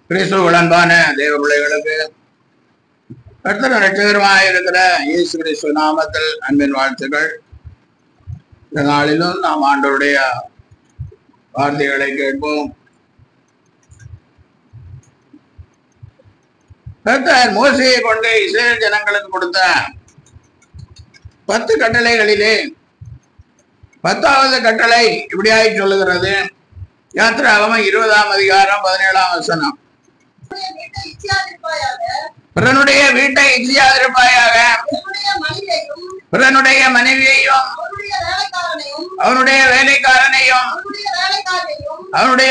கிறிஸ்துவுக்குள் அன்பான தேவ பிள்ளைகளுக்கு கர்த்தர் இரட்சகருமாய் இருக்கிற இயேசு கிறிஸ்து நாமத்தில் அன்பின் வாழ்த்துக்கள். இந்த நாளிலும் நாம் ஆண்டவருடைய வார்த்தைகளை கேட்போம். கர்த்தர் மோசேயை கொண்டு இஸ்ரவேல் ஜனங்களுக்கு கொடுத்த 10 கட்டளைகளிலே 10வது கட்டளை இப்படியாய் சொல்லுகிறது. யாத்திராகமம் 20ஆம் அதிகாரம் 17ஆம் வசனம். பிறனுடைய வீட்டை இச்சியாதிருப்பாயாக, பிறனுடைய மனைவியையும் அவனுடைய வேலைக்காரனையும் அவனுடைய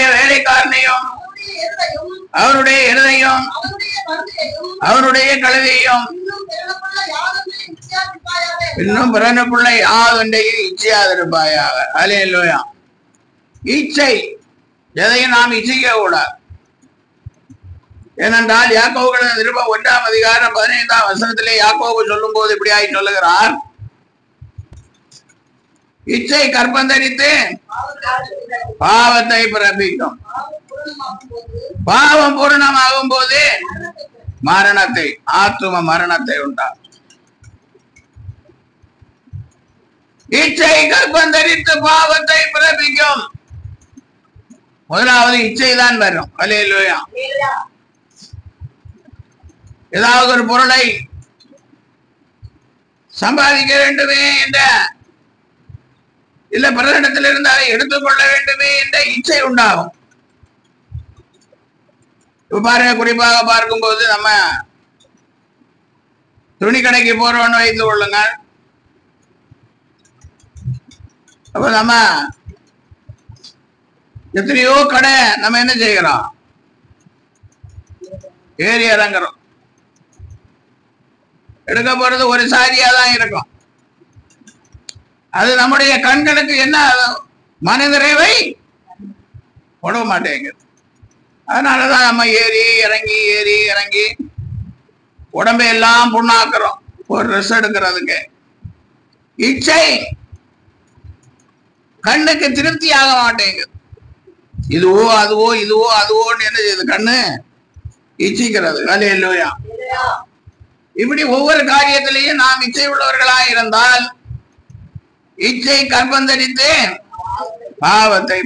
இருதையும் அவனுடைய கழுதையும் இன்னும் பிறனுக்குள்ள யாதொன்றையும் இச்சியாதிருப்பாயாக. அல்லேலூயா. இச்சை எதையும் நாம் இச்சிக்க கூடாது. ஏனென்றால் யாக்கோபு நிருபம் 1ஆம் அதிகாரம் 15ஆம் வசனத்திலே யாக்கோபு சொல்லும் போது இப்படியாய் சொல்லுகிறார், இச்சை கற்பந்தரித்து பாவத்தை பிறப்பிக்கும், பாவம் பூரணமாகும் போது மரணத்தை, ஆத்தும மரணத்தை உண்டாகும். இச்சை கற்பந்தரித்து பாவத்தை பிறப்பிக்கும். முதலாவது இச்சை தான் வரும். அல்லேலூயா. ஏதாவது ஒரு பொருளை சம்பாதிக்க வேண்டுமே என்ற, இல்ல பிறரிடத்திலிருந்து அதை எடுத்துக்கொள்ள வேண்டுமே என்ற இச்சை உண்டாகும். பாருங்க, குறிப்பாக பார்க்கும்போது நம்ம துணி கடைக்கு போறோம்னு வைத்துக் கொள்ளுங்க. அப்ப நம்ம எத்தனையோ கடை நம்ம என்ன செய்கிறோம், ஏறி இறங்குறோம். எடுக்க போறது ஒரு சாரியா தான் இருக்கும். அது நம்முடைய கண்களுக்கு என்ன மன நிறைவை போட மாட்டேங்குது. அதனாலதான் நம்ம ஏறி இறங்கி உடம்பை எல்லாம் புண்ணாக்குறோம் ஒரு ட்ரெஸ் எடுக்கிறதுக்கு. இச்சை கண்ணுக்கு திருப்தி ஆக மாட்டேங்குது. இதுவோ அதுவோன்னு என்ன செய்யுது, கண்ணு இச்சிக்கிறது. அல்லேலூயா. இப்படி ஒவ்வொரு காரியத்திலையும் நாம் இச்சை உள்ளவர்களாக இருந்தால் இச்சை கற்பந்தரித்து பாவத்தை,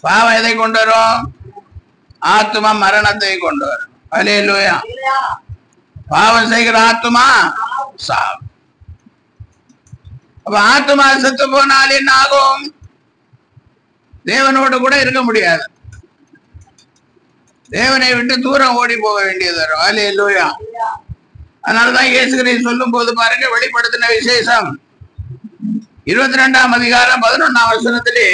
பாவம் எதை கொண்டு வரும், ஆத்துமா மரணத்தை கொண்டு வரும். அல்லேலூயா. பாவம் செய்கிற ஆத்துமா சாவு. அப்ப ஆத்துமா செத்து போனால் என்ன ஆகும், தேவனோடு கூட இருக்க முடியாது, தேவனை விட்டு தூரம் ஓடி போக வேண்டியது வரும். அல்லேலூயா. அதனாலதான் இயேசு கிறிஸ்து சொல்லும் போது பாருங்க, வெளிப்படுத்தின விசேஷம் 22ஆம் அதிகாரம் 11ஆம் வசனத்திலே,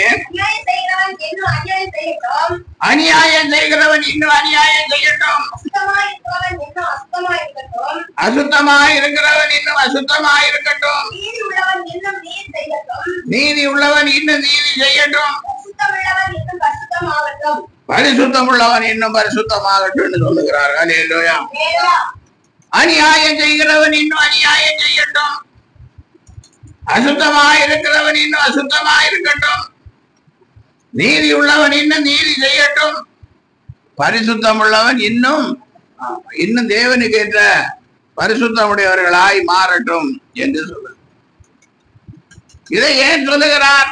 அநியாயம் செய்கிறவன் இன்னும் அநியாயம் செய்யட்டும், அசுத்தமாய் இருக்கிறவன் இன்னும் அசுத்தமாய் இருக்கட்டும், நீதி உள்ளவன் இன்னும் நீதி செய்யட்டும், பரிசுத்தம் உள்ளவன் இன்னும் பரிசுத்தமாகட்டும் சொல்லுகிறார். அல்லேலூயா. அநியாயம் செய்கிறவன் இன்னும் அநியாயம் செய்யட்டும், அசுத்தமாய் இருக்கிறவன் இன்னும் அசுத்தமாய் இருக்கட்டும், நீதி உள்ளவன் இன்னும் நீதி செய்யட்டும், பரிசுத்தம் உள்ளவன் இன்னும் தேவனுக்கு ஏற்ற பரிசுத்தமுடையவர்களாய் மாறட்டும் என்று சொல்ல. இதை ஏன் சொல்லுகிறார்?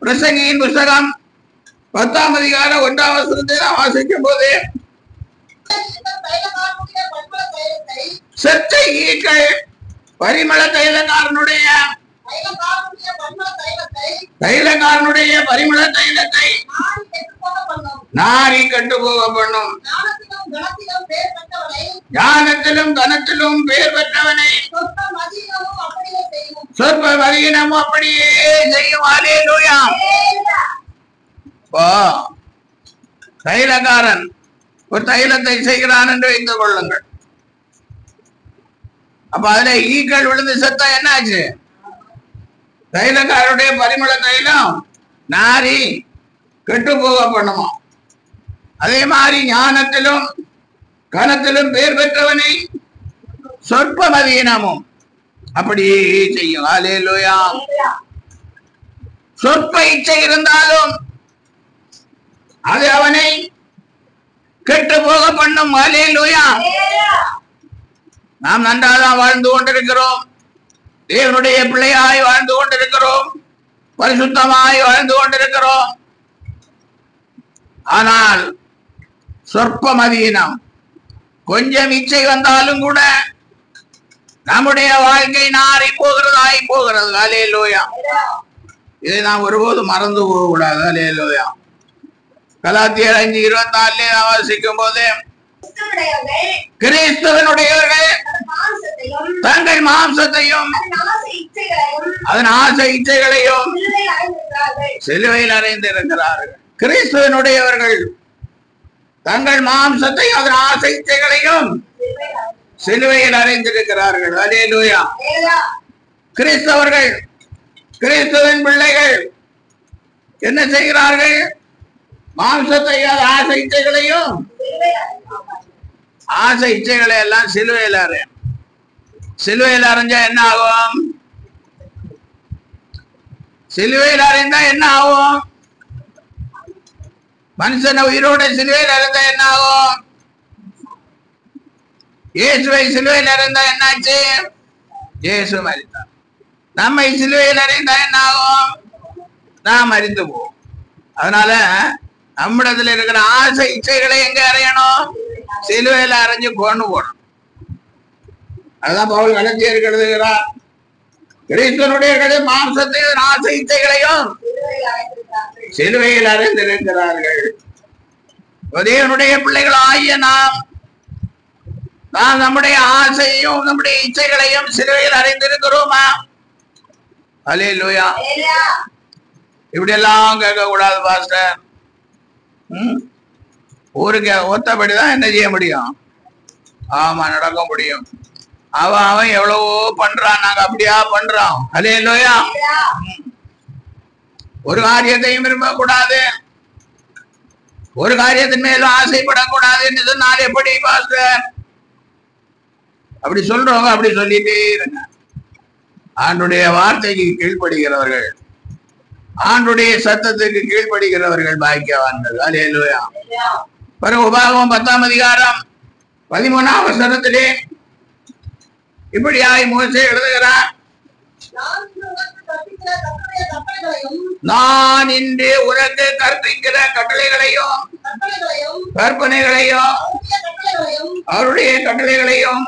பிரசங்கியின் புஸ்தகம் 10ஆம் அதிகாரம் 1ஆம் வசனத்தை நாம் வாசிக்கும் போது, செத்த ஈக்கள் பரிமள தைலக்காரனுடைய பரிமள தைலத்தை நாரி கட்டு போக பண்ணும், ஞானத்திலும் கனத்திலும் பேர் பெற்றவனை சொற்ப மதியினமும் அப்படியே செய்யும். அல்லேலூயா. தைலக்காரன் ஒரு தைலத்தை செய்கிறான் என்று வைத்துக் கொள்ளுங்கள். அப்ப அதுல ஈக்கள் விழுந்து செத்தா என்ன ஆச்சு? தைலக்காரருடைய பரிமள தைலம் நாரி கெட்டு போக பண்ணுமா. அதே மாதிரி ஞானத்திலும் கனத்திலும் பேர் பெற்றவனை சொற்ப மதியினமும் அப்படியே செய்யும். அல்லேலூயா. சொற்ப இச்சை இருந்தாலும் அது அவனை கெட்டு போக பண்ணும். ஹல்லேலூயா. நாம் நன்றாக வாழ்ந்து கொண்டிருக்கிறோம். தேவனுடைய பிள்ளையாய் வாழ்ந்து கொண்டிருக்கிறோம். பரிசுத்தமாய் வாழ்ந்து கொண்டிருக்கிறோம். ஆனால் சொற்ப மதியினம், கொஞ்சம் இச்சை வந்தாலும் கூட நம்முடைய வாழ்க்கை நாரி போகிறதாய் போகிறது. ஹல்லேலூயா. இதை நாம் ஒருபோதும் மறந்து போக கூடாது. ஹல்லேலூயா. கலாத்தியர் 5:24 வாசிக்கும் போது, கிறிஸ்துவனுடையவர்கள் தங்கள் மாம்சத்தையும் அதன் ஆசை இச்சைகளையும் சிலுவையில் அறைந்திருக்கிறார்கள். கிறிஸ்துவனுடையவர்கள் தங்கள் மாம்சத்தையும் அதன் ஆசை இச்சைகளையும் சிலுவையில் அறைந்திருக்கிறார்கள். ஹல்லேலூயா. கிறிஸ்தவர்கள், கிறிஸ்துவின் பிள்ளைகள் என்ன செய்கிறார்கள்? மாம்சத்தையும் ஆசை இச்சைகளையும், ஆசை இச்சைகளை எல்லாம் சிலுவையில் அறையும். சிலுவையில் அறைஞ்சா என்ன ஆகும்? சிலுவையில் அறைந்தா என்ன ஆகும்? மனுஷனை உயிரோட சிலுவையில் அறைந்தா என்ன ஆகும்? இயேசுவை சிலுவையில் அறைந்தா என்னாச்சு? இயேசு மரித்தார். நம்மை சிலுவையில் அறைந்தா என்ன ஆகும்? நாம் மரித்து போவோம். அதனால நம்மிடத்துல இருக்கிற ஆசை இச்சைகளை எங்க அறையணும்? சிலுவையில அரைஞ்சு கொண்டு போகணும். அதுதான் பவுல் கலாத்தியருக்கு எழுதுகிறார், கிறிஸ்துவனுடைய மாம்சத்தையும் ஆசை இச்சைகளையும் சிலுவையில் அறைந்திருக்கிறார்கள். தேவனுடைய பிள்ளைகள் ஆகிய நாம் நம்முடைய ஆசையும் நம்முடைய இச்சைகளையும் சிலுவையில் அறைந்திருக்கிறோமா? ஹல்லேலூயா. இப்படி எல்லாம் கேட்க கூடாது பாஸ்டர். ஊருக்கு ஒத்தபடிதான் என்ன செய்ய முடியும்? ஆமா, நடக்க முடியும். அவன் எவ்வளவோ பண்றான், நாங்க அப்படியா பண்றோம். ஹல்லேலூயா. ஒரு காரியத்தையும் விரும்பக்கூடாது, ஒரு காரியத்தின் மேலும் ஆசைப்படக்கூடாது என்று சொன்னால் எப்படி பாஸ்டர்? அப்படி சொல்றவங்க அப்படி சொல்லிட்டே இருங்க. ஆண்டுடைய வார்த்தைக்கு கீழ்ப்படுகிறவர்கள், ஆண்டுடைய சத்தத்துக்கு கீழ்ப்படுகிறவர்கள் பாக்கியவான்கள். ஹல்லேலூயா. பிறகு உபாகமம் 10ஆம் அதிகாரம் 13ஆம் வசனத்திலே இப்படியாய் மோசே எழுதுகிறார், நான் இன்று உனக்கு கற்பிக்கிற கட்டளைகளையும் கற்பனைகளையும் அவருடைய கட்டளைகளையும்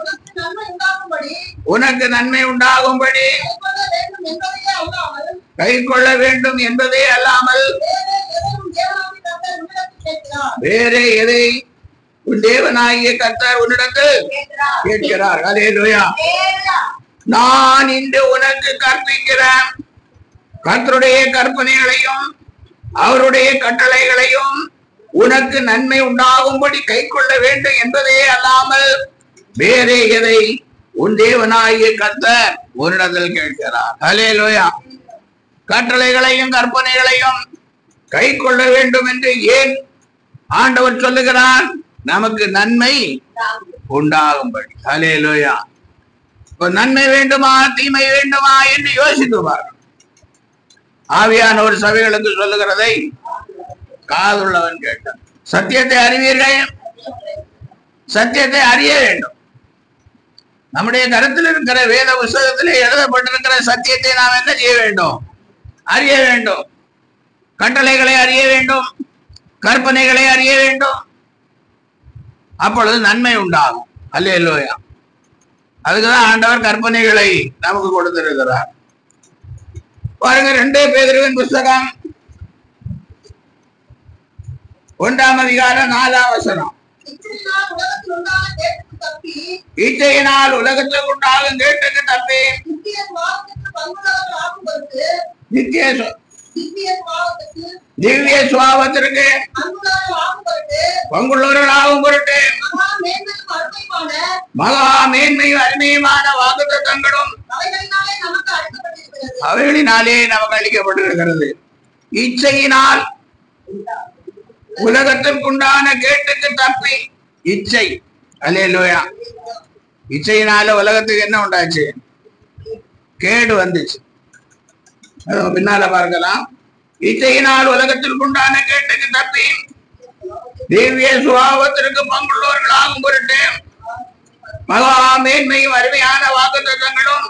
உனக்கு நன்மை உண்டாகும்படி கை கொள்ள வேண்டும் என்பதே அல்லாமல் வேறு எதை உன் தேவனாகிய கர்த்தர் உன்னிடத்தில் கேட்கிறார். ஹல்லேலூயா. நான் இன்று உனக்கு கற்பிக்கிற கர்த்தருடைய கற்பனைகளையும் அவருடைய கட்டளைகளையும் உனக்கு நன்மை உண்டாகும்படி கை கொள்ள வேண்டும் என்பதே அல்லாமல் வேறு எதை உன் தேவனாகிய கர்த்தர் உன்னிடத்தில் கேட்கிறார். ஹல்லேலூயா. கட்டளைகளையும் கற்பனைகளையும் கை கொள்ள வேண்டும் என்று ஏன் ஆண்டவர் சொல்லுகிறார்? நமக்கு நன்மை உண்டாகும்படி. ஹல்லேலூயா. நன்மை வேண்டுமா தீமை வேண்டுமா என்று யோசித்துவார். ஆவியானவர் சபைகளுக்கு சொல்லுகிறதை காதுள்ளவன் கேட்டான். சத்தியத்தை அறிவீர்கள், சத்தியத்தை அறிய வேண்டும். நம்முடைய கருத்தில் இருக்கிற வேத புஸ்தகத்திலே எழுதப்பட்டிருக்கிற சத்தியத்தை நாம் என்ன செய்ய வேண்டும்? அறிய வேண்டும். கட்டளைகளை அறிய வேண்டும், கற்பனைகளை அறிய வேண்டும். அப்பொழுது நன்மை உண்டாகும். ஹல்லேலூயா. அதுக்குதான் ஆண்டவர் கற்பனைகளை நமக்கு கொடுத்திருக்கிறார். பாருங்க, 2 பேதுருவின் புஸ்தகம் 1ஆம் அதிகாரம் 4ஆம் வசனம். இச்சையினால் உலகத்துக்கு உண்டாகும் கேட்டுக்கு தப்பி திவ்ய சுவாபத்திற்கு பங்குள்ளவர்களாகும் பொருட்டு மகா மேன்மையும் அருமையுமான வாக்குத்தத்தங்களும் அவைகளினாலே நமக்கு அளிக்கப்பட்டிருக்கிறது. இச்சையினால் உலகத்திற்குண்டான கேட்டுக்கு தப்பி, இச்சை. ஹல்லேலூயா. இச்சையினால உலகத்துக்கு என்ன உண்டாச்சு? கேடு வந்துச்சு. பின்னால பார்க்கலாம். இச்சையினால் உலகத்திற்குண்டான கேட்டுக்கு தப்பி திவ்ய சுபாவத்திற்கு பங்குள்ளவர்களாகும் பொருட்டு மகா மேன்மையும் அருமையான வாக்குத்தத்தங்களும்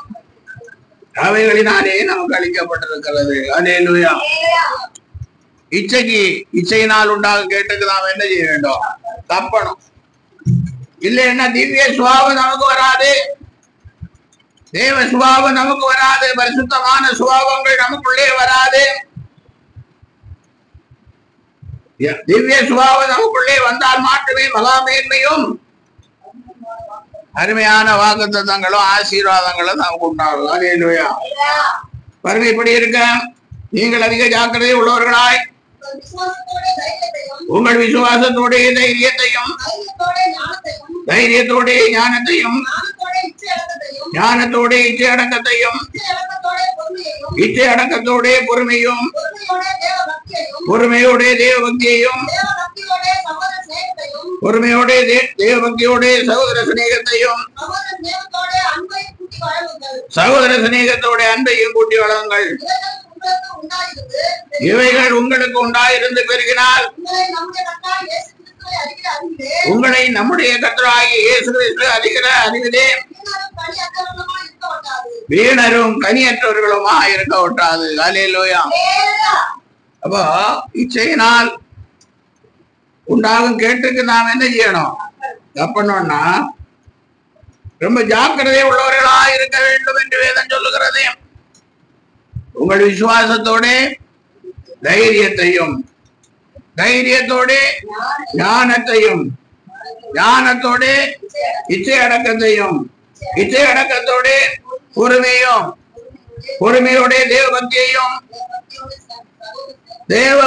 அவைகளினாலே நமக்கு அளிக்கப்பட்டிருக்கிறது. அல்லேலூயா. இச்சையினால் உண்டாக கேட்டுக்கு நாம் என்ன செய்ய வேண்டும்? தப்பணும். இல்லைன்னா திவ்ய சுபாவம் நமக்கு வராது, தேவ சுபாவம் நமக்கு வராது, பரிசுத்தமான சுபாவங்கள் நமக்குள்ளே வராது. திவ்ய சுபாவம் நமக்குள்ளே வந்தால் மாற்றமே மகா மேன்மையும் அருமையான வாக்குத்தத்தங்களும் ஆசீர்வாதங்களும் நமக்கு உண்டாகும். அல்லேலூயா. பாருங்க, இப்படி இருக்க நீங்கள் அதிக ஜாக்கிரதை உள்ளவர்களாய் உங்கள் விசுவாசத்தோட தைரியத்தையும் ஞானத்தையும் ஞானத்தோட இச்சை அடக்கத்தையும் இச்சை அடக்கத்தோட பொறுமையும் பொறுமையோட தேவ பக்தியையும் பொறுமையோட தேவ பக்தியோட சகோதர சிநேகத்தையும் அன்பையும் கூட்டி வளருங்கள். இவைகள் உங்களுக்கு உண்டாயிருந்து பெருகினால் உங்களை நம்முடைய கர்த்தராகிய இயேசு கிறிஸ்து அறிகிற அறிவிலே வீணரும் கனியற்றவர்களுமா இருக்க விட்டாது. அல்லேலூயா. அப்போ இச்சையினால் உண்டாகும் கேட்டுக்கு நாம் என்ன செய்யணும்? தப்பணும்னா ரொம்ப ஜாக்கிரதை உள்ளவர்களா இருக்க வேண்டும் என்று வேதம் சொல்லுகிறது. உங்கள் விசுவாசத்தோட தைரியத்தோட ஞானத்தையும் ஞானத்தோட இச்சை அடக்கத்தையும் இச்சை அடக்கத்தோட பொறுமையோட தேவ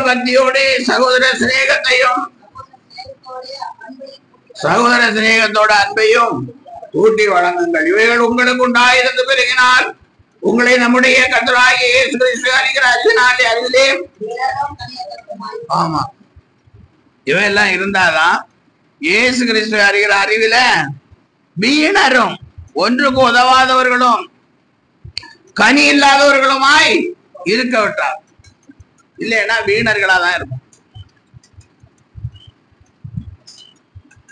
பக்தியோட சகோதர சிநேகத்தோட அன்பையும் கூட்டி வழங்குங்கள். இவைகள் உங்களுக்கு உண்டாயிருந்து பெருகினால் உங்களை நம்முடைய கர்த்தராகிய இயேசு கிறிஸ்து அறிகிற அறிவிலே ஆமா இவையெல்லாம் இருந்தாதான் இயேசு கிறிஸ்து அறிகிற அறிவில வீணரும் ஒன்றுக்கு உதவாதவர்களும் கனி இல்லாதவர்களுமாய் இருக்க விட்டார். இல்லைன்னா வீணர்களா தான் இருக்கும்.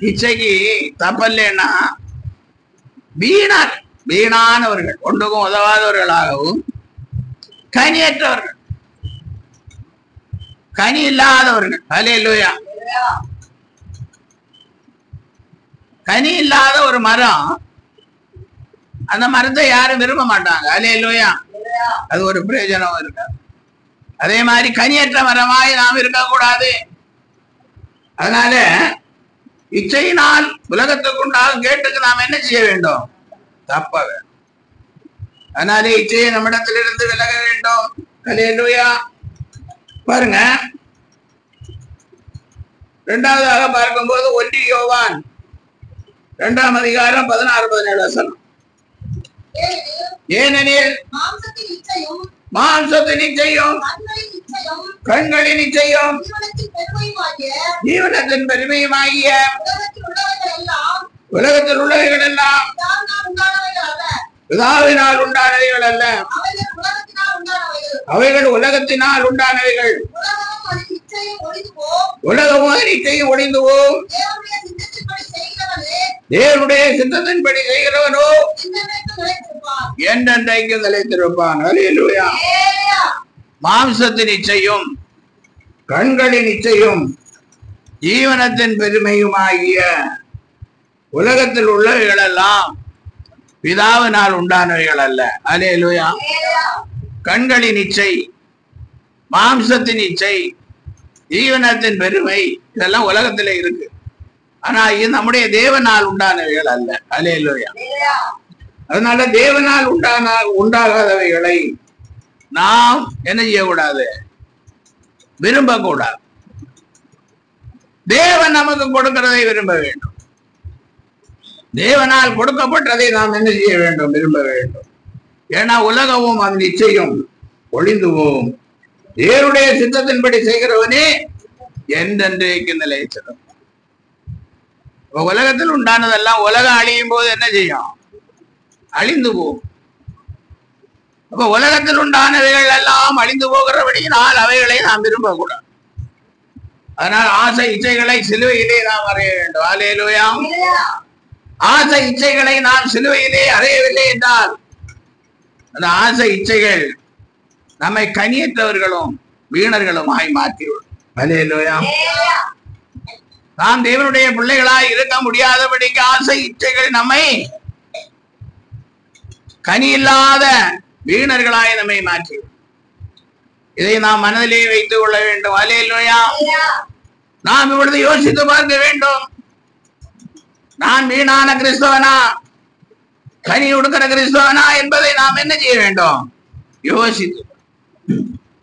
இச்சைக்கு தப்பல்லைன்னா வீணானவர்கள் ஒன்றுக்கும் உதவாதவர்களாகவும் கனியற்றவர்கள் கனி இல்லாதவர்கள். அல்லேலூயா. கனி இல்லாத ஒரு மரம், அந்த மரத்தை யாரும் விரும்ப மாட்டாங்க. அல்லேலூயா. அது ஒரு பிரயோஜனம் இருக்கு. அதே மாதிரி கனியற்ற மரமாய் நாம் இருக்கக்கூடாது. அதனால இச்சையினால் உலகத்துக்குண்டாகும் கேட்டுக்கு நாம் என்ன செய்ய வேண்டும்? தப்ப வேண்டும். அதனாலே இச்சையை நம்மிடத்திலிருந்து விலக வேண்டும். அல்லேலூயா. பாருங்க, இரண்டாவதாக பார்க்கும்போது 1 யோவான் 2ஆம் அதிகாரம் 16-17 வசனம். ஏனெனில் மாம்சத்தின் இச்சையும் கண்களின் இச்சையும் ஜீவனத்தின் பெருமையுமாகிய உலகத்தில் உள்ளவைகள் எல்லாம் பிதாவினால் உண்டானவைகள் அல்ல, அவைகள் உலகத்தினால் உண்டானவைகள். உலகமும் இச்சையும் ஒழிந்து போம், தேவனுடைய சித்தத்தின்படி செய்கிறவனோ என்றென்றைக்கு நிலைத்திருப்பான். அல்லேலூயா. மாம்சத்தின் இச்சையும் கண்களின் இச்சையும் ஜீவனத்தின் பெருமையுமாகிய உலகத்தில் உள்ளவைகள் எல்லாம் பிதாவினால் உண்டானவைகள் அல்ல. அல்லேலூயா. கண்களின் இச்சை, மாம்சத்தின் இச்சை, ஜீவனத்தின் பெருமை இதெல்லாம் உலகத்துல இருக்கு. ஆனா இது நம்முடைய தேவனால் உண்டானவைகள் அல்ல. அல்லேலூயா. அதனால தேவனால் உண்டாகாதவைகளை நாம் என்ன செய்யக்கூடாது? விரும்பக்கூடாது. தேவன் நமக்கு கொடுக்கிறதை விரும்ப வேண்டும். தேவனால் கொடுக்கப்பட்டதை நாம் என்ன செய்ய வேண்டும்? விரும்ப வேண்டும். ஏன்னா உலகமும் அதன் நிச்சயம் ஒளிந்து போகும், தேவனுடைய சித்தத்தின்படி செய்கிறவனே என்றென்றைக்கு நிலைத்திடும். உலகத்தில் உண்டானதெல்லாம் உலகம் அழியும் போது என்ன செய்யும்? அழிந்து போகும். அப்ப உலகத்தில் உண்டானவைகள் எல்லாம் அழிந்து போகிறபடியினால் அவைகளை நாம் விரும்பக்கூடாது. அதனால் ஆசை இச்சைகளை சிலுவையிலே நாம் அறைய வேண்டும். அல்லேலூயா. ஆசை இச்சைகளை நாம் சிலுவையிலே அறையவில்லை என்றால் அந்த ஆசை இச்சைகள் நம்மை கனியற்றவர்களும் வீணர்களுமாய் மாற்றிவிடும். அல்லேலூயா. நாம் தேவனுடைய பிள்ளைகளாய் இருக்க முடியாதபடிக்கு ஆசை இச்சைகள் நம்மை கனி இல்லாத வீணர்களாய் நம்மை மாற்றிவிடும். இதை நாம் மனதிலே வைத்துக் கொள்ள வேண்டும். அல்லேலூயா. நாம் இப்பொழுது யோசித்து பார்க்க வேண்டும். நான் வீணான கிறிஸ்தவனா, கனி கொடுக்கிற கிறிஸ்தவனா என்பதை நாம் என்ன செய்ய வேண்டும்? யோசித்து.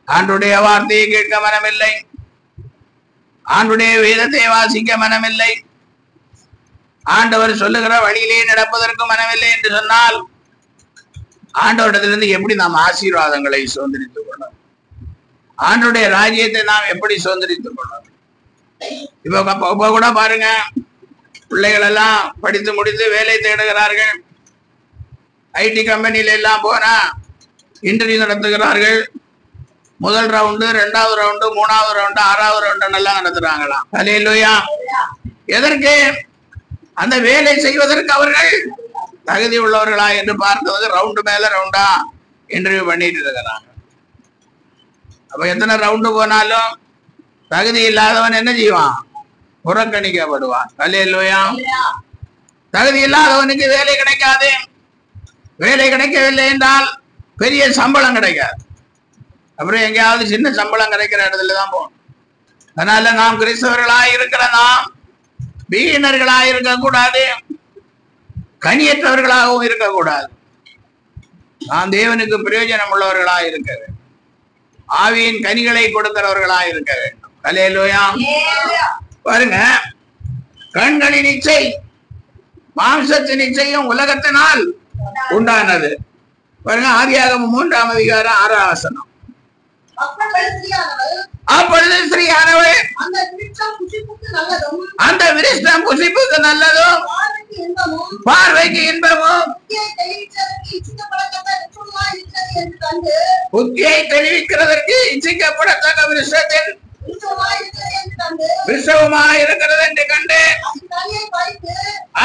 ஆண்டுடைய வார்த்தையை கேட்க மனமில்லை, ஆண்டுடைய வேதத்தை வாசிக்க மனமில்லை, ஆண்டவர் சொல்லுகிற வழியிலே நடப்பதற்கு மனமில்லை என்று சொன்னால் ஆண்டவரிடத்திலிருந்து எப்படி நாம் ஆசீர்வாதங்களை சுதந்திரித்துக் கொள்ளலாம்? ஆண்டவருடைய ராஜ்யத்தை நாம் எப்படி சுதந்திரித்துக் கொள்ளலாம்? இப்ப கூட பாருங்க, பிள்ளைகள் எல்லாம் படித்து முடித்து வேலை தேடுகிறார்கள். ஐடி கம்பெனியில எல்லாம் போனா இன்டர்வியூ நடத்துகிறார்கள். முதல் ரவுண்டு, 2வது ரவுண்டு, 3வது ரவுண்டு, 6வது ரவுண்டு எல்லாம் நடத்துறாங்களாம். அல்லேலூயா. எதற்கு? அந்த வேலை செய்வதற்கு அவர்கள் தகுதி உள்ளவர்களா என்று பார்க்கிறது. ரவுண்டு மேல ரவுண்டா இன்டர்வியூ பண்ணிட்டு இருக்கிறாங்க. அப்ப எத்தனை ரவுண்டு போனாலும் தகுதி இல்லாதவன் என்ன செய்வான்? புறக்கணிக்கப்படுவான். அல்லேலூயா. தகுதி இல்லாதவனுக்கு வேலை கிடைக்காது. வேலை கிடைக்கவில்லை என்றால் பெரிய சம்பளம் கிடைக்காது. அப்புறம் எங்கேயாவது சின்ன சம்பளம் கிடைக்கிற இடத்துல தான் போகணும். அதனால நாம் கிறிஸ்தவர்களாய் இருக்கிற நாம் வீணர்களாய் இருக்கக்கூடாது, கனியற்றவர்களாகவும் இருக்கக்கூடாது. நாம் தேவனுக்கு பிரயோஜனம் உள்ளவர்களாய் இருக்க வேண்டும். ஆவியின் கனிகளை கொடுக்கிறவர்களாய் இருக்க வேண்டும். அல்லேலூயா. பாருங்க, கண்களின் இச்சை மாம்சத்தின் இச்சையும் உலகத்தினால் உண்டானது. பாருங்க, ஆதியாகமம் 3ஆம் அதிகாரம் 6ஆம் வசனம். அப்பொழுது ஸ்ரீயானவள் அந்த விருட்சம் புசிப்புக்கு நல்லதும் பார்வைக்கு இன்பமும் புத்தியை தெளிவிக்கிறதற்கு இச்சிக்கப்படத்தக்க விருட்சத்தின் விருட்சமாய் இருக்கிறது என்று கண்டு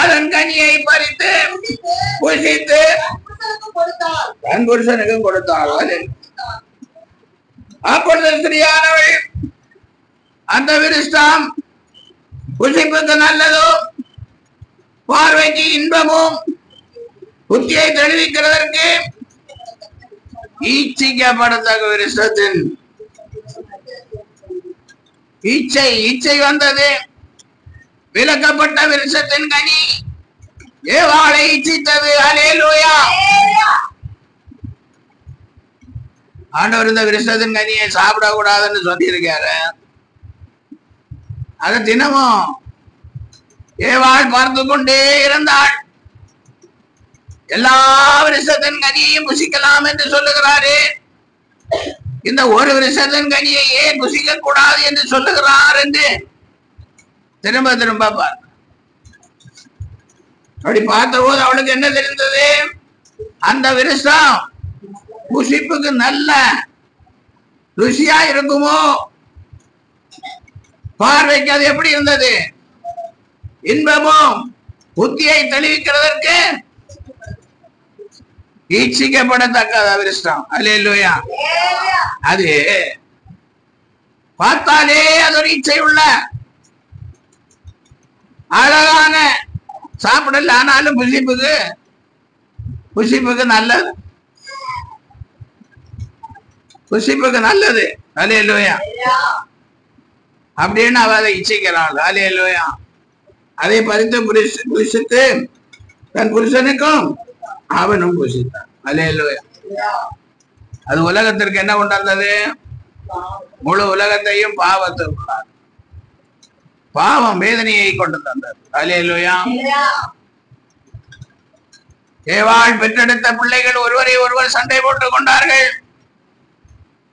அதன் கனியை பறித்து புசித்து தன் புருஷனுக்கும் கொடுத்தாள். அப்பொழுது ஸ்திரீயானவள் அந்த விருட்சம் புசிப்புக்கு நல்லதும் பார்வைக்கு இன்பமும் புத்தியை தெளிவிக்கிறதற்கு ஈச்சிக்கப்படத்தக்க விருட்சத்தின் இச்சை வந்தது. விலக்கப்பட்ட விருட்சத்தின் கனி ஏவாளை இச்சித்தது. அல்லேலூயா. ஆண்டவர் இந்த விருட்சத்தின் கனியை சாப்பிடக்கூடாதுன்னு சொல்லியிருக்காரு. அது தினமும் ஏவாள் பார்த்து கொண்டே இருந்தாள். எல்லா விருட்சத்தின் கனியையும் புசிக்கலாம் என்று சொல்லுகிறாரு. இந்த ஒரு விருட்சத்தின் கனியை ஏன் புசிக்க கூடாது என்று சொல்லுகிறார் என்று திரும்ப திரும்ப பார்த்த. அப்படி பார்த்த போது அவளுக்கு என்ன தெரிந்தது? அந்த விருட்சம் புசிப்புக்கு நல்ல ருசியா இருக்குமோ, பார்வைக்கு அது எப்படி இருந்தது? இன்பமும் புத்தியை தெளிவிக்கிறதற்கு ஈச்சிக்கப்படத்தக்க விருட்சம். அல்லேலூயா. அது பார்த்தாலே அது ஒரு இச்சை உள்ள அழகான சாப்பிடல, ஆனாலும் புசிப்புக்கு நல்லது, புசிப்புக்கு நல்லது. அல்லேலூயா. அப்படின்னு அவ அதை இச்சிக்கிறாள். அல்லேலூயா. அதை பறித்து புசித்து தன் புருஷனுக்கும் அவனும் புசித்தான். அல்லேலூயா. அது உலகத்திற்கு என்ன கொண்டாந்தது? முழு உலகத்தையும் பாவத்திற்குள்ளார் பாவம் வேதனையை கொண்டு தந்தது. அல்லேலூயா. ஏவாள் பெற்றெடுத்த பிள்ளைகள் ஒருவரை ஒருவர் சண்டை போட்டுக் கொண்டார்கள்.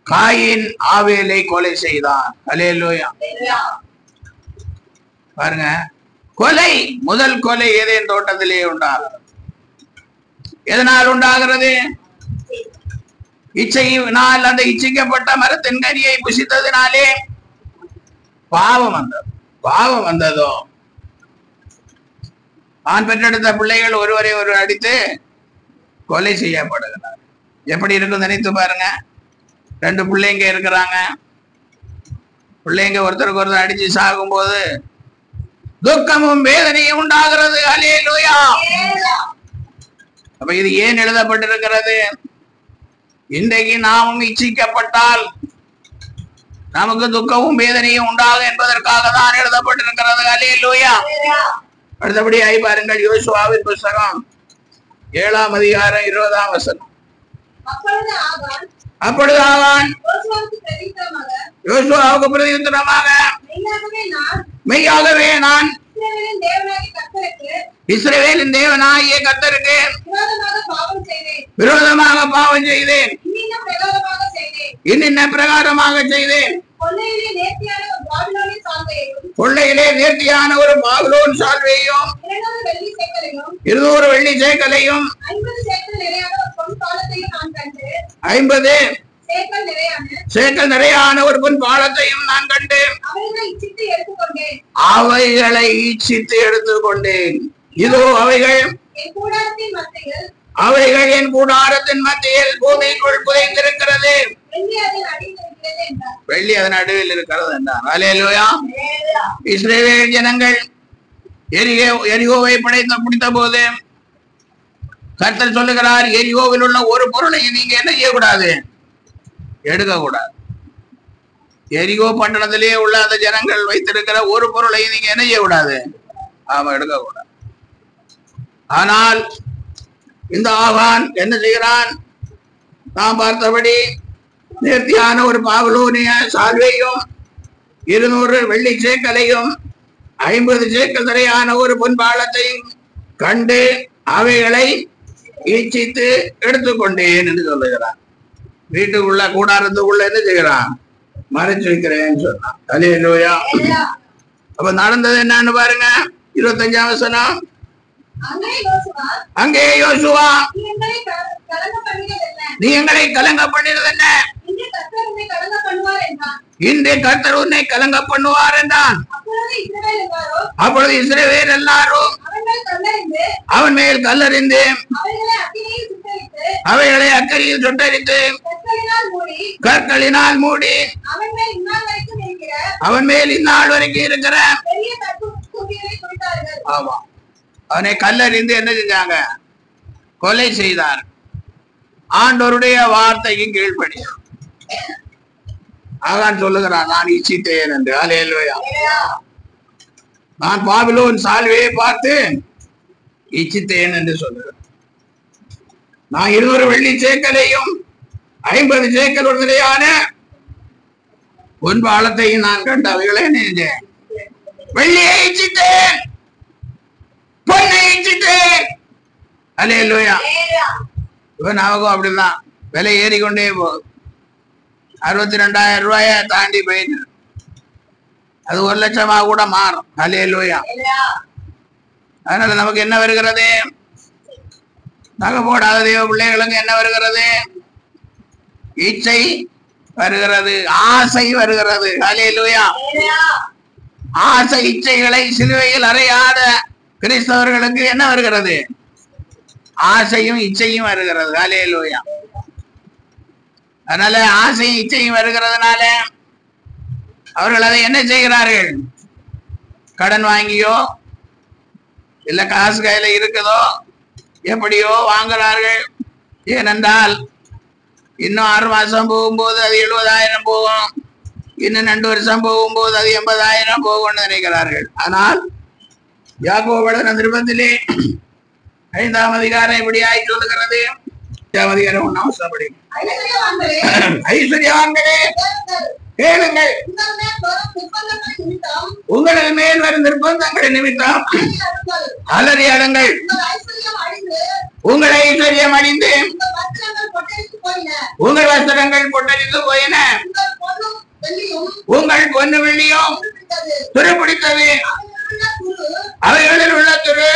காயின் ஆவேலை கொலை செய்தான். அல்லேலூயா. பாருங்க, கொலை, முதல் கொலை ஏதேன் தோட்டத்திலே உண்டாகிறது. எதனால் உண்டாகிறது? இச்சையினால், அந்த இச்சிக்கப்பட்ட மரத்தின் கனியை புசித்ததினாலே பாவம் வந்ததோ ஆண் பெற்றெடுத்த பிள்ளைகள் ஒருவரை ஒரு அடித்து கொலை செய்யப்படுகிறார். எப்படி இருக்கும் நினைத்து பாருங்க. 2 பிள்ளைங்க இருக்கிறாங்க. பிள்ளைங்க ஒருத்தருக்கு ஒருத்தர் அடிச்சு சாகும் போது துக்கமும் வேதனையும் உண்டாகிறது. அல்லேலூயா. அப்ப இது ஏன் எழுதப்பட்டிருக்கிறது? இன்றைக்கு நாமும் இச்சிக்கப்பட்டால் நமக்கு துக்கமும் வேதனையும் உண்டாகும் என்பதற்காக தான் எழுதப்பட்டிருக்கிறது. அல்லேலூயா. அடுத்தபடியாய் பாருங்கள், யோசுவாவின் புஸ்தகம் 7ஆம் அதிகாரம் 20ஆம் வசனம். அப்பொழுது ஆகான் யோசுவாவுக்கு பிரதியுத்தரமாக, மெய்யாகவே நான் இஸ்ரவேலின் தேவனாகிய கர்த்தருக்கு விரோதமாக பாவம் செய்தேன். இன்ன பிரகாரமாக செய்தேன். கொள்ளையிலே நேர்த்தியான ஒரு பாபிலோன் சால்வையும் 200 வெள்ளி சேக்கலையும் 50 சேக்கல் நிறையான ஒரு பொன் பாலத்தையும் நான் கண்டேன். அவைகளை இச்சித்து எடுத்துக்கொண்டேன். இதோ அவைகள் என் கூடாரத்தின் மத்தியில் பூமிக்குள் புதைந்திருக்கிறது. வெள்ளி அதன் நடுவில் இருக்கிறது என்றார். அல்லேலூயா. இஸ்ரவேல் ஜனங்கள் எரிகோவை பிடித்த போது கர்த்தர் சொல்லுகிறார், எரிகோவில் உள்ள ஒரு பொருளை நீங்க என்ன செய்யக்கூடாது, எடுக்க கூடாது. எரிகோ பட்டணத்திலேயே உள்ள அந்த ஜனங்கள் வைத்திருக்கிற ஒரு பொருளை நீங்க என்ன செய்யக்கூடாது, எடுக்க கூடாது. ஆனால் இந்த ஆகான் என்ன செய்கிறான்? நாம் பார்த்தபடி நேர்த்தியான ஒரு பாபிலோனிய சால்வையும் 200 வெள்ளி சேக்கலையும் 50 சேக்கல் நிறையான ஒரு பொன் பாலத்தையும் கண்டு அவைகளை ஈச்சித்து எடுத்துக்கொண்டேன் என்று சொல்லுகிறான். வீட்டுக்குள்ள கூடாரத்துக்குள்ள என்ன செய்கிறான்? மறைச்சு வைக்கிறேன்னு சொன்னான். அல்லேலூயா. அப்ப நடந்தது என்னன்னு பாருங்க. 25ஆம் வசனம். அங்கே யோசுவா, நீ எங்களை கலங்க பண்ணினது என்ன? இன்று கர்த்தர் உன்னை கலங்க பண்ணுவார் என்றான். அப்பொழுது இஸ்ரவேல் எல்லாரும் அவன் மேல் கல்லறிந்து அவைகளை அக்கறையில் சுட்டரித்து கற்களினால் மூடி அவன் மேல் இந்நாள் வரைக்கும் இருக்கிற ஆமா அவனை கல்லறிந்து என்ன செஞ்சாங்க? கொலை செய்தார். ஆண்டவருடைய வார்த்தைக்கு கீழ்ப்படி ஆகான் சொல்லுகிறான், நான் இச்சித்தேன் என்று. அல்லேலூயா. நான் பாபிலோன் சால்வையை பார்த்து இச்சித்தேன் என்று சொல்லுகிறேன். நான் 200 வெள்ளி சேக்கலையும் 50 சேக்கல் உடனடியான பொன் பாலத்தையும் நான் கண்ட அவைகளை நினைச்சேன். வெள்ளியை இச்சித்தேன், பொன்னை இச்சித்தேன். அல்லேலூயா. இவன் நமக்கும் அப்படிதான் விலை ஏறிக்கொண்டே போகுது. 62,000 ரூபாய தாண்டி போயிட்டு அது 1 லட்சமா கூட மாறும். அல்லேலூயா. அதனால நமக்கு என்ன வருகிறது? நகை போடாத தேவ பிள்ளைகளுக்கு என்ன வருகிறது? இச்சை வருகிறது, ஆசை வருகிறது. அல்லேலூயா. ஆசை இச்சைகளை சிலுவையில் அறையாத கிறிஸ்தவர்களுக்கு என்ன வருகிறது? ஆசையும் இச்சையும் வருகிறது. அல்லேலூயா. அதனால ஆசையும் இச்சையும் வருகிறதுனால அவர்கள் அதை என்ன செய்கிறார்கள்? கடன் வாங்கியோ இல்ல காசு கையில இருக்குதோ எப்படியோ வாங்குறார்கள். ஏனென்றால் இன்னும் 6 மாசம் போகும்போது அது 70,000 போகும், இன்னும் 2 வருஷம் போகும்போது அது 80,000 போகும்னு நினைக்கிறார்கள். ஆனால் யாக்கோபு எழுதின நிருபத்திலே 5ஆம் அதிகாரம் இப்படியாய் சொல்லுகிறது. 5ஆம் அதிகாரம் 1ஆம் வசனம் படி. ஐஸ்வர்யவான்களே கேளுங்கள், உங்களது மேல் வரும் நிர்பந்தங்கள் நிமித்தம் அலறி அடங்கள். உங்கள் ஐஸ்வர்யம் அழிந்து உங்கள் வஸ்திரங்கள் பொட்டரித்து போயின. உங்கள் பொன்னு வெள்ளியும் துருப்பிடித்தது. அவைகளில் உள்ள துரு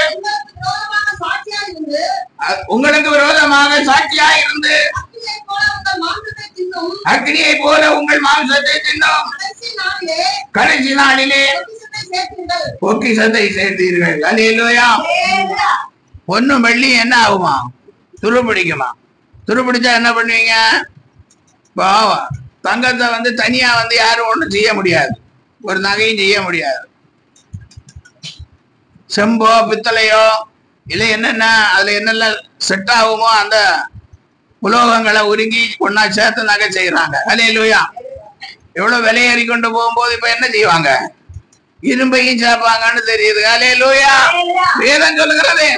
உங்களுக்கு விரோதமாக சாட்சியாய் இருந்து அக்னியை போல உங்கள் மாம்சத்தை தின்னும். கடைசி நாளிலே பொக்கிஷத்தை சேர்த்தீர்கள். அல்லேலூயா. பொன்னும் வெள்ளி என்ன ஆகுமா? துருப்பிடிக்குமா? துருப்பிடிச்சா என்ன பண்ணுவீங்க? பாவா தங்கத்தை தனியா யாரும் ஒண்ணும் செய்ய முடியாது, ஒரு நகையும் செய்ய முடியாது. செம்போ பித்தளையோ இல்ல என்னென்ன அதுல என்னெல்லாம் செட் ஆகுமோ அந்த உலோகங்களை உருங்கி ஒன்னா சேர்த்து நகை செய்யறாங்க. அல்லேலூயா. எவ்வளவு விலையேறி கொண்டு போகும்போது இப்ப என்ன செய்வாங்க? இரும்பையும் சேர்ப்பாங்கன்னு தெரியுது. அல்லேலூயா. வேதம் சொல்லுகிறது.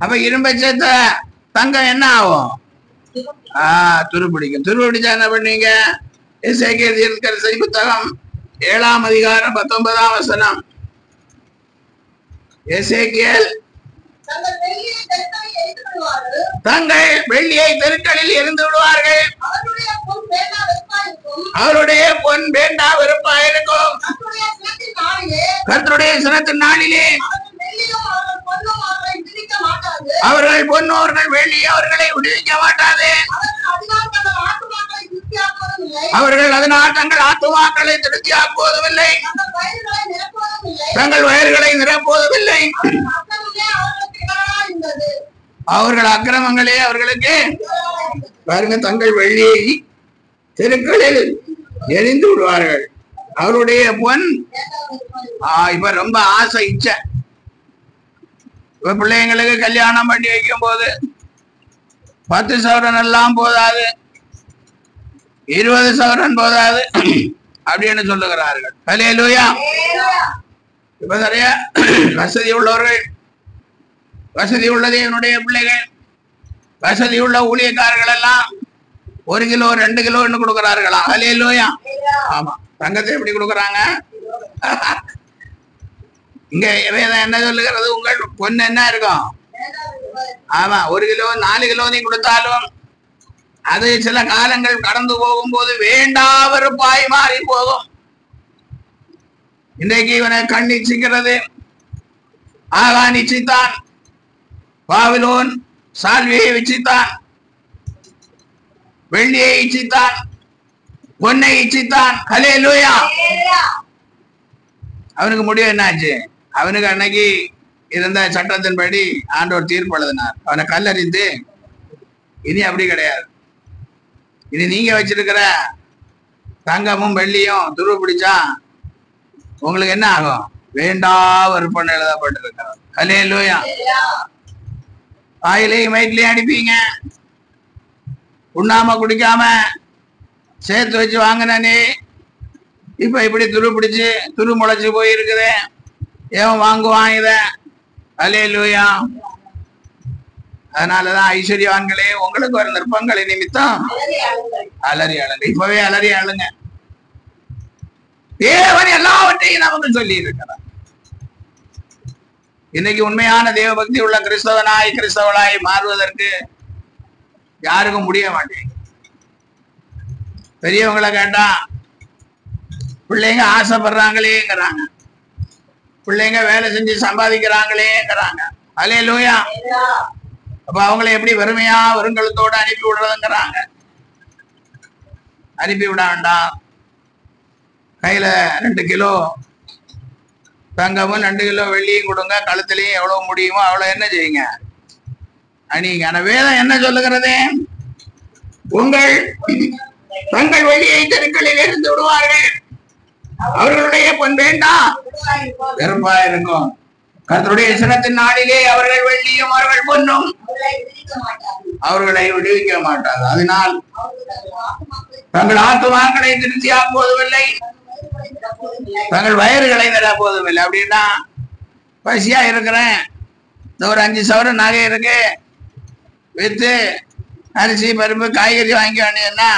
அப்ப இரும்பை சேர்த்த தங்கம் என்ன ஆகும்? துருப்பிடிக்கும். துருப்பிடிச்சா என்ன பண்ணீங்க? எசேக்கியேல் தீர்க்கதரிசி புத்தகம் 7ஆம் அதிகாரம் 19ஆம் வசனம். எசேக்கியேல் தங்கள் வெள்ளியை தெருக்களில் எரிந்து விடுவார்கள், அவருடைய பொன் வேண்டா வெறுப்பாயிருக்கும். கர்த்தருடைய சினத்தின் நாளிலே அவர்கள் பொன்னு அவர்கள் வெள்ளி அவர்களை விடுவிக்க மாட்டாது. அவர்கள் அதனால் தங்கள் ஆத்துமாக்களை திருப்தியாக்குவதும் இல்லை, தங்கள் வயல்களை நிரப்புவதும் இல்லை. அவர்கள் அக்கிரமங்களே அவர்களுக்கு பாருங்க, தங்கள் வெள்ளியை தெருக்களில் எரிந்து விடுவார்கள், அவருடைய பொன். இப்ப ரொம்ப ஆசை இச்சை. இப்ப பிள்ளைங்களுக்கு கல்யாணம் பண்ணி வைக்கும் போது 10 சவரன் எல்லாம் போதாது, 20 சவரன் போதாது அப்படின்னு சொல்லுகிறார்கள். அல்லேலூயா. இப்ப நிறைய வசதி உள்ளவர்கள், வசதி உள்ளது என்னுடைய பிள்ளைகள், வசதி உள்ள ஊழியக்காரர்கள் எல்லாம் 1 கிலோ 2 கிலோன்னு கொடுக்குறார்களா? அல்லேலூயா. ஆமா. தங்கத்தை எப்படி கொடுக்குறாங்க? இங்க வேதம் என்ன சொல்லுகிறது? உங்கள் பொண்ணு என்ன இருக்கும்? ஆமா, 1 கிலோ 4 கிலோ நீ கொடுத்தாலும் அது சில காலங்கள் கடந்து போகும்போது வேண்டாவருப்பாய் மாறி போகும். இன்றைக்கு இவனை கண் நிச்சயிக்கிறது, ஆகா நிச்சயித்தான், பாபிலோன் சால்வியை இச்சித்தான், வெள்ளியை இச்சித்தான், பொன்னை இச்சித்தான். அல்லேலூயா. அவனுக்கு முடிவு என்னாச்சு? அவனுக்கு அன்னைக்கு இருந்த சட்டத்தின்படி ஆண்டவர் தீர்ப்பு எழுதினார், அவனை கல்லறிந்து. இனி அப்படி கிடையாது. இனி நீங்க வச்சிருக்கிற தங்கமும் வெள்ளியும் துரு பிடிச்சா உங்களுக்கு என்ன ஆகும்? வேண்டா விருப்பம் எழுதப்பட்டிருக்கிறது. அல்லேலூயா. வாயிலையும் வயிற்றுலையும் அடிப்பீங்க, உண்ணாம குடிக்காம சேர்த்து வச்சு வாங்கினே இப்ப இப்படி துரு பிடிச்சு துரு முளைச்சு போயிருக்குது. ஏன் வாங்குவான் இத? அல்லேலூயா. அதனாலதான் ஐஸ்வர்யவான்களே, உங்களுக்கு வர நிற்பங்களை நிமித்தம் அலறி அழுங்க. இப்பவே அலறி அழுங்க. தேவன் எல்லாவற்றையும் நமக்கு சொல்லி இருக்கிறார். இன்னைக்கு உண்மையான தேவபக்தி உள்ள கிறிஸ்தவளாய் மாறுவதற்கு யாருக்கும் முடிய மாட்டேங்குது. பெரியவங்களை கேட்டா பிள்ளைங்க ஆசைப்படுறாங்களேங்கிறாங்க, பிள்ளைங்க வேலை செஞ்சு சம்பாதிக்கிறாங்களேங்கிறாங்க. அல்லேலூயா. அப்ப அவங்களை எப்படி வெறுமையா வருங்களத்தோட அனுப்பி விடுறதுங்கிறாங்க. அனுப்பி விட வேண்டாம். கையில 2 கிலோ தங்கமும் 2 கிலோ வெள்ளியும் கொடுங்க, கழுத்துலயும் எவ்வளவு முடியுமோ அவ்வளவு என்ன செய்யுங்க, அணிங்க. ஆனா வேதம் என்ன சொல்லுகிறது? உங்கள் தங்கள் வெள்ளியை தெருக்களில் இருந்து விடுவார்கள், அவர்களுடைய பொன் வேண்டாம் வெறுப்பா இருக்கும். கர்த்தருடைய சினத்தின் நாளிலே அவர்கள் வெள்ளியும் அவர்கள் பொன்னும் அவர்களை விடுவிக்க மாட்டார். அதனால் தங்கள் ஆத்துமாக்களை திருப்தியாக்குவதுமில்லை, தங்கள் வயறுகளை நிரப்புவதுமில்லை. அப்படின்னா பசியா இருக்கிறேன், இந்த ஒரு 5 சவரன் நகை இருக்கு, வித்து அரிசி பருப்பு காய்கறி வாங்கி வேண்டியதுன்னா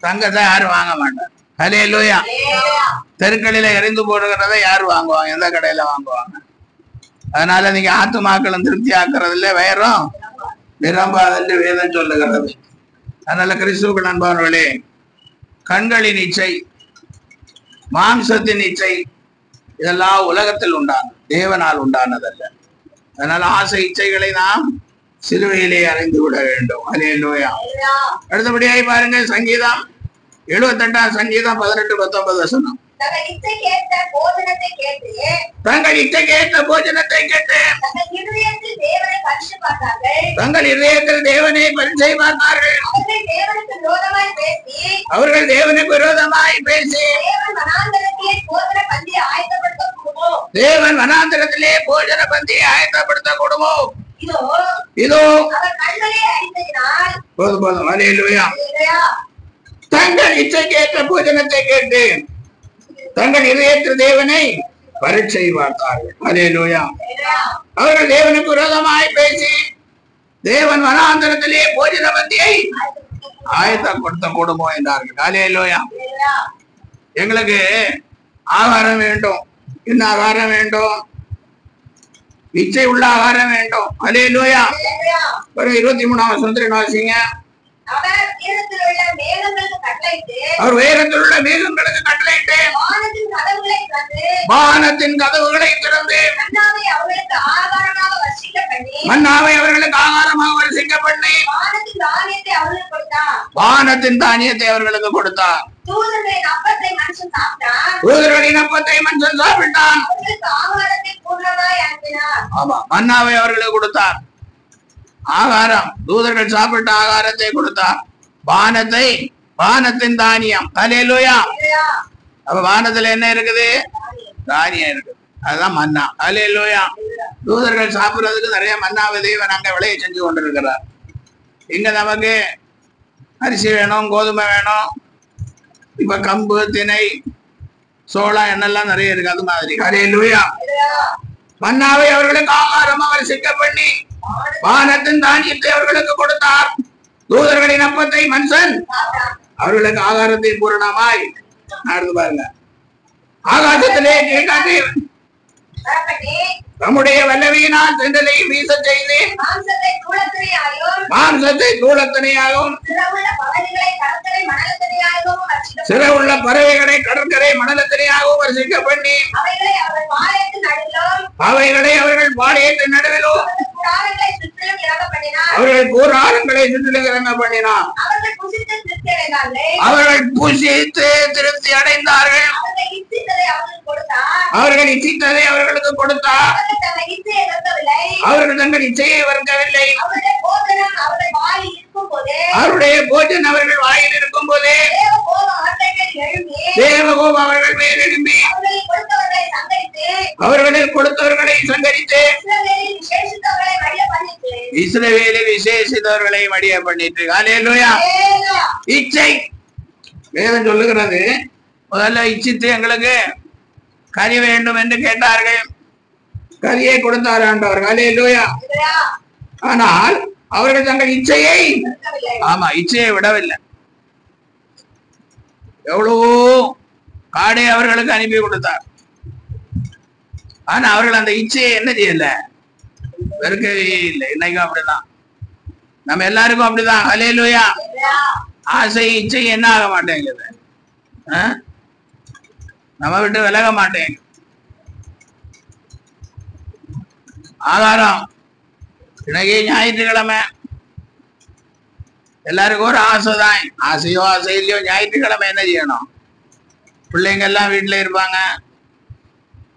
தங்கத்தை யாரும் வாங்க மாட்டார். அல்லேலூயா. தெருக்களில எரிந்து போடுகிறத யாரு வாங்குவாங்க? எந்த கடையில வாங்குவாங்க? அதனால நீங்க ஆத்துமாக்களும் திருப்தி ஆக்குறதுல வயரும் நிரம்பாதென்று வேதம் சொல்லுகிறது. அதனால கிறிஸ்துவுக்கு அன்பானவர்களே, கண்களின் இச்சை, மாம்சத்தின் இச்சை இதெல்லாம் உலகத்தில் உண்டானது, தேவனால் உண்டானதல்ல. அதனால ஆசை இச்சைகளை நாம் சிலுவையிலே அறிந்து விட வேண்டும். அல்லேலூயா. அடுத்தபடியாய் பாருங்க, சங்கீதம் 78ஆம் சங்கீதம் 18-19 வசனம். தங்கள் இச்சைக்கேற்ற போஜனத்தை கேட்டு தங்கள் இச்சைக்கேற்ற போஜனத்தை கேட்டு தங்கள் இருதயத்தில் தேவனை பரிசு பார்த்தார்கள். தங்கள் இதயத்தில் தேவனை பரிசை பார்த்தார்கள். அவர்கள் தேவனுக்கு விரோதமாய் பேசி அவர்கள் தேவனுக்கு விரோதமாய் பேசி தேவன் வனாந்தரத்திலே போஜன பந்தியை ஆயத்தப்படுத்த கூடுமோ? இதோ அவர் கண்களை அடித்ததினால் போதும் போதும். அல்லேலூயா. தங்கள் இச்சைக்கேற்ற போஜனத்தை கேட்டு தங்கள் இதயத்தில் தேவனை பரீட்சை பார்த்தார்கள். அல்லேலூயா. அவர்கள் தேவனுக்கு விரோதமாய் பேசி தேவன் வனாந்தரத்திலே போஜன பந்தியை ஆயத்தப்படுத்த கூடுமோ என்றார்கள். அல்லேலூயா. எங்களுக்கு ஆகாரம் வேண்டும். என்ன ஆகாரம் வேண்டும்? இச்சை உள்ள ஆகாரம் வேண்டும். அல்லேலூயா. 23ஆம் வசனத்தில் வாசிங்க. அவர் உயரத்தில் உள்ள மேகங்களுக்கு கட்டளையிட்டு வானத்தின் கதவுகளை திறந்து மன்னாவை அவர்களுக்கு ஆகாரமாக வர்ஷிக்க பண்ணி வானத்தின் தானியத்தை அவர்களுக்கு கொடுத்தார். தூதர்களின் அப்பத்தை மனுஷன் சாப்பிட்டான். ஆமா, மன்னாவை அவர்களுக்கு கொடுத்தார். ஆகாரம், தூதர்கள் சாப்பிட்ட ஆகாரத்தை கொடுத்தார். வானத்தின் தானியம். அல்லேலூயா. அப்ப வானத்துல என்ன இருக்குது? தானியம் இருக்கு. அதுதான் மன்னா. அல்லேலூயா. தூதர்கள் சாப்பிடுறதுக்கு நிறைய மன்னாவை தேவன் அங்க விளைய செஞ்சு கொண்டிருக்கிறார். இங்க நமக்கு அரிசி வேணும், கோதுமை வேணும், இப்ப கம்பு, திணை, சோளம் என்னெல்லாம் நிறைய இருக்கு. அது மாதிரி அல்லேலூயா. மன்னாவை அவர்களுக்கு ஆகாரம் அவர் சிக்க பண்ணி வானத்தின் தானியத்தை அவர்களுக்கு கொடுத்தார். தூதர்களின் அப்பத்தை மனுஷன் அவர்களுக்கு ஆகாரத்தை பூரணமாய் நடந்து பாருங்க. ஆகாசத்திலே கேட்காது நம்முடைய வல்லமையினால் சென்றலை வீச செய்து மாம்சத்தை தூளத்தனையாகவும் சிறவுள்ள பறவைகளை கடற்கரை மணலத்தனையாகவும் வரிசிக்க பண்ணி அவைகளை அவர்கள் பாளையத்தின் நடுவிலும் அவர்கள் கூறாரங்களை சுற்றிலும் இறங்க பண்ணினார். அவர்கள் புசித்து திருப்தி அடைந்தார்கள். அவர்கள் இச்சித்ததை அவர்களுக்கு கொடுத்தார். அவர்கள் தங்கள் இச்சையை வர்க்கவில்லை. அவருடைய போஜன் அவர்கள் வாயில் இருக்கும் போதே தேவகோபம் அவர்கள் மேல் எழும்பி அவர்களில் கொடுத்தவர்களை சங்கரித்து இஸ்ரவேலில் விசேஷித்தவர்களை மடிய பண்ணிட்டு. அல்லேலூயா. இச்சை வேதம் சொல்லுகிறது, முதல்ல இச்சித்து எங்களுக்கு கறி வேண்டும் என்று கேட்டார்கள். கரியை கொடுத்தார் ஆண்டவர். அல்லேலூயா. ஆனால் அவர்கள் தங்கள் இச்சையை இச்சையை விடவில்லை. எவ்வளவோ காடை அவர்களுக்கு அனுப்பி கொடுத்தார். ஆனா அவர்கள் அந்த இச்சையை என்ன செய்யல? வெறுக்கவே இல்லை. இன்னைக்கும் அப்படிதான், நம்ம எல்லாருக்கும் அப்படிதான். அல்லேலூயா. ஆசை இச்சை என்ன ஆக மாட்டேங்குது, நம்ம விட்டு விலக மாட்டேங்குது. ஆதாரம், இன்னைக்கு ஞாயிற்றுக்கிழமை எல்லாருக்கும் ஒரு ஆசைதான். ஆசையோ ஆசை இல்லையோ ஞாயிற்றுக்கிழமை என்ன செய்யணும்? பிள்ளைங்க எல்லாம் வீட்டுல இருப்பாங்க.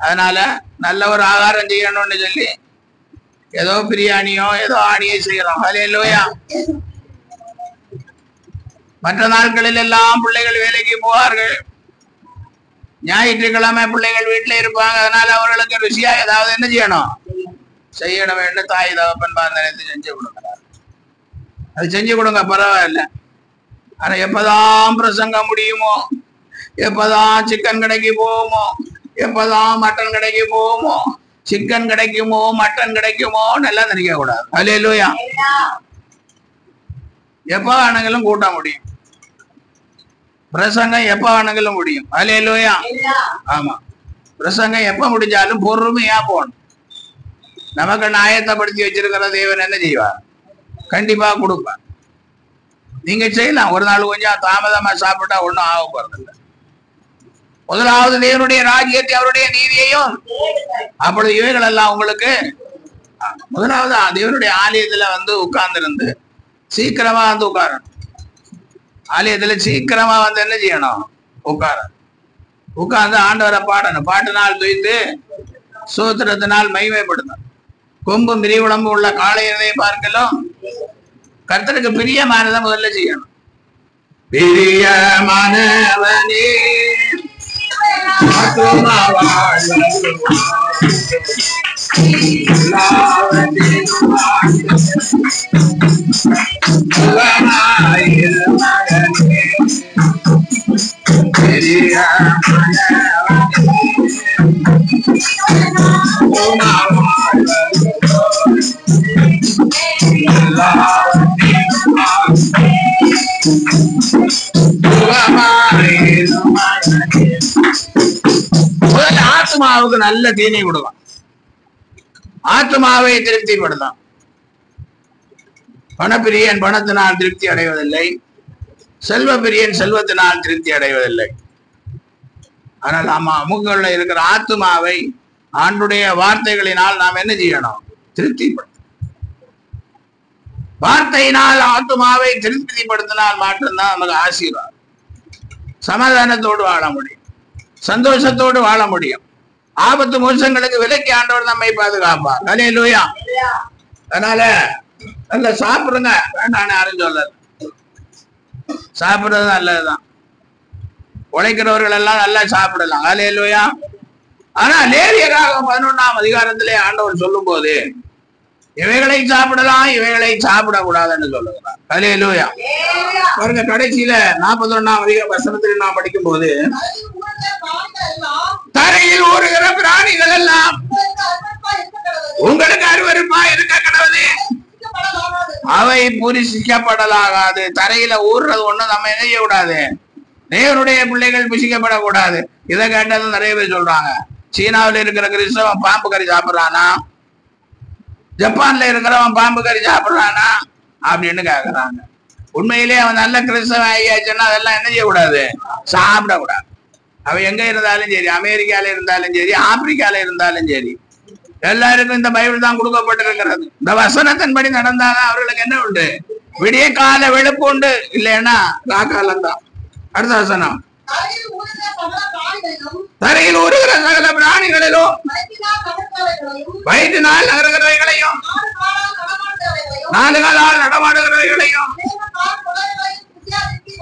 அதனால நல்ல ஒரு ஆகாரம் செய்யணும்னு சொல்லி ஏதோ பிரியாணியோ ஏதோ ஆணியை செய்யலாம். அல்லேலூயா. மற்ற நாட்களில் எல்லாம் பிள்ளைகள் வேலைக்கு போவார்கள். ஞாயிற்றுக்கிழமை பிள்ளைகள் வீட்டுல இருப்பாங்க. அதனால அவர்களுக்கு ருசியா ஏதாவது என்ன செய்யணும் வேண்டும். தாய் தகப்பன் நினைத்து செஞ்சு கொடுக்கிறார். அது செஞ்சு கொடுங்க, பரவாயில்ல. ஆனா எப்பதான் பிரசங்கம் முடியுமோ, எப்பதான் சிக்கன் கடைக்கு போவோமோ, எப்பதான் மட்டன் கடைக்கு போவோமோ, சிக்கன் கிடைக்குமோ மட்டன் கிடைக்குமோ எல்லாம் நினைக்க கூடாது. அல்லேலூயா. எப்ப வேணுங்களும் கூட்ட முடியும். பிரசங்கம் எப்ப வேணுங்களும் முடியும். அல்லேலூயா. ஆமா, பிரசங்கம் எப்ப முடிஞ்சாலும் பொறுமையா போகணும். நமக்கு ஆயத்தப்படுத்தி வச்சிருக்கிற தேவன் என்ன செய்வார்? கண்டிப்பா கொடுப்பார். நீங்க செய்யலாம். ஒரு நாள் கொஞ்சம் தாமதமா சாப்பிட்டா ஒண்ணும் ஆக போறதில்லை. முதலாவது தேவனுடைய ராஜ்யத்தை அவருடைய நீதியையும், அப்பொழுது இவைகள் எல்லாம் உங்களுக்கு. முதலாவது தேவனுடைய ஆலயத்துல உட்கார்ந்து இருந்து சீக்கிரமா உட்காரணும். ஆலயத்துல சீக்கிரமா வந்து என்ன செய்யணும்? உட்கார்ந்து ஆண்டவரை பாடணும். பாட்டினால் துய்த்து சூத்திரத்தினால் மகிமைப்படுத்தணும். கொம்பு மிரிவுடம்பு உள்ள காளையரை பார்க்கலாம் கர்த்தருக்கு பிரியமானதை முதல்ல செய்யணும். பிரியமானவனே ஆத்மாவுக்கு நல்ல தீனி கொடுக்கும். ஆத்மாவை திருப்திப்படுத்தும். பணப்பிரியன் பணத்தினால் திருப்தி அடைவதில்லை, செல்வ பிரியன் செல்வத்தினால் திருப்தி அடைவதில்லை. ஆனால் அமுகங்கள்ல இருக்கிற ஆத்மாவை ஆண்டுடைய வார்த்தைகளினால் நாம் என்ன செய்யணும்? திருப்திப்படுத்த. வார்த்தையினால் ஆத்மாவை திருப்திப்படுத்தினால் மட்டும்தான் நமக்கு ஆசீர்வாதம். சமாதானத்தோடு வாழ முடியும், சந்தோஷத்தோடு வாழ முடியும். ஆபத்து மோசங்களுக்கு விலக்கி ஆண்டவர் நம்மை பாதுகாப்பார். அல்லேலூயா. அதனால நல்ல சாப்பிடுங்க, வேண்டாம் யாரும் சொல்லல. சாப்பிடுறது நல்லதுதான். உழைக்கிறவர்கள் எல்லாம் நல்லா சாப்பிடலாம். அல்லேலூயா. ஆனா லேவியராக 11ஆம் அதிகாரத்திலே ஆண்டவர் சொல்லும் போது இவைகளை சாப்பிடலாம், இவைகளை சாப்பிடக்கூடாதுன்னு சொல்லுகிறார். அல்லேலூயா. பாருங்க, கடைசியில 41ஆம் வசனத்தில் நாம் படிக்கும் போது தரையில் ஊறுகிற பிராணிகள் எல்லாம் உங்களுக்கு அருவருப்பா இருக்க கடவுது, அவை புரிசிக்கப்படலாகாது. தரையில ஊறுறது ஒண்ணு நம்ம என்ன செய்யக்கூடாது? தேவனுடைய பிள்ளைகள் புசிக்கப்படக்கூடாது. இதை கேட்டது நிறைய பேர் சொல்றாங்க. சீனாவில் இருக்கிற கிறிஸ்தவன் பாம்பு கறி சாப்பிடுறானா, ஜப்பான்ல இருக்கிறவன் பாம்பு கறி சாப்பிடுறானா அப்படின்னு கேக்குறாங்க. உண்மையிலே அவன் நல்ல கிறிஸ்தவன் ஐயாச்சுன்னா அதெல்லாம் என்ன செய்யக்கூடாது? சாப்பிடக்கூடாது. அவன் எங்க இருந்தாலும் சரி, அமெரிக்கால இருந்தாலும் சரி, ஆப்பிரிக்கால இருந்தாலும் சரி, எல்லாருக்கும் இந்த பைபிள் தான் கொடுக்கப்பட்டிருக்கிறது. இந்த வசனத்தின்படி நடந்தாதான் அவர்களுக்கு என்ன உண்டு? விடிய கால வெளுப்பு உண்டு, இல்லைன்னா ராக்காலம் தான். அடுத்த வசனம், தரையில் ஊறுகிற சகல பிராணிகளிலும் வயிற்றினால் நகர்கிறவைகளையும் 4 காலால் நடமாடுகிறவைகளையும்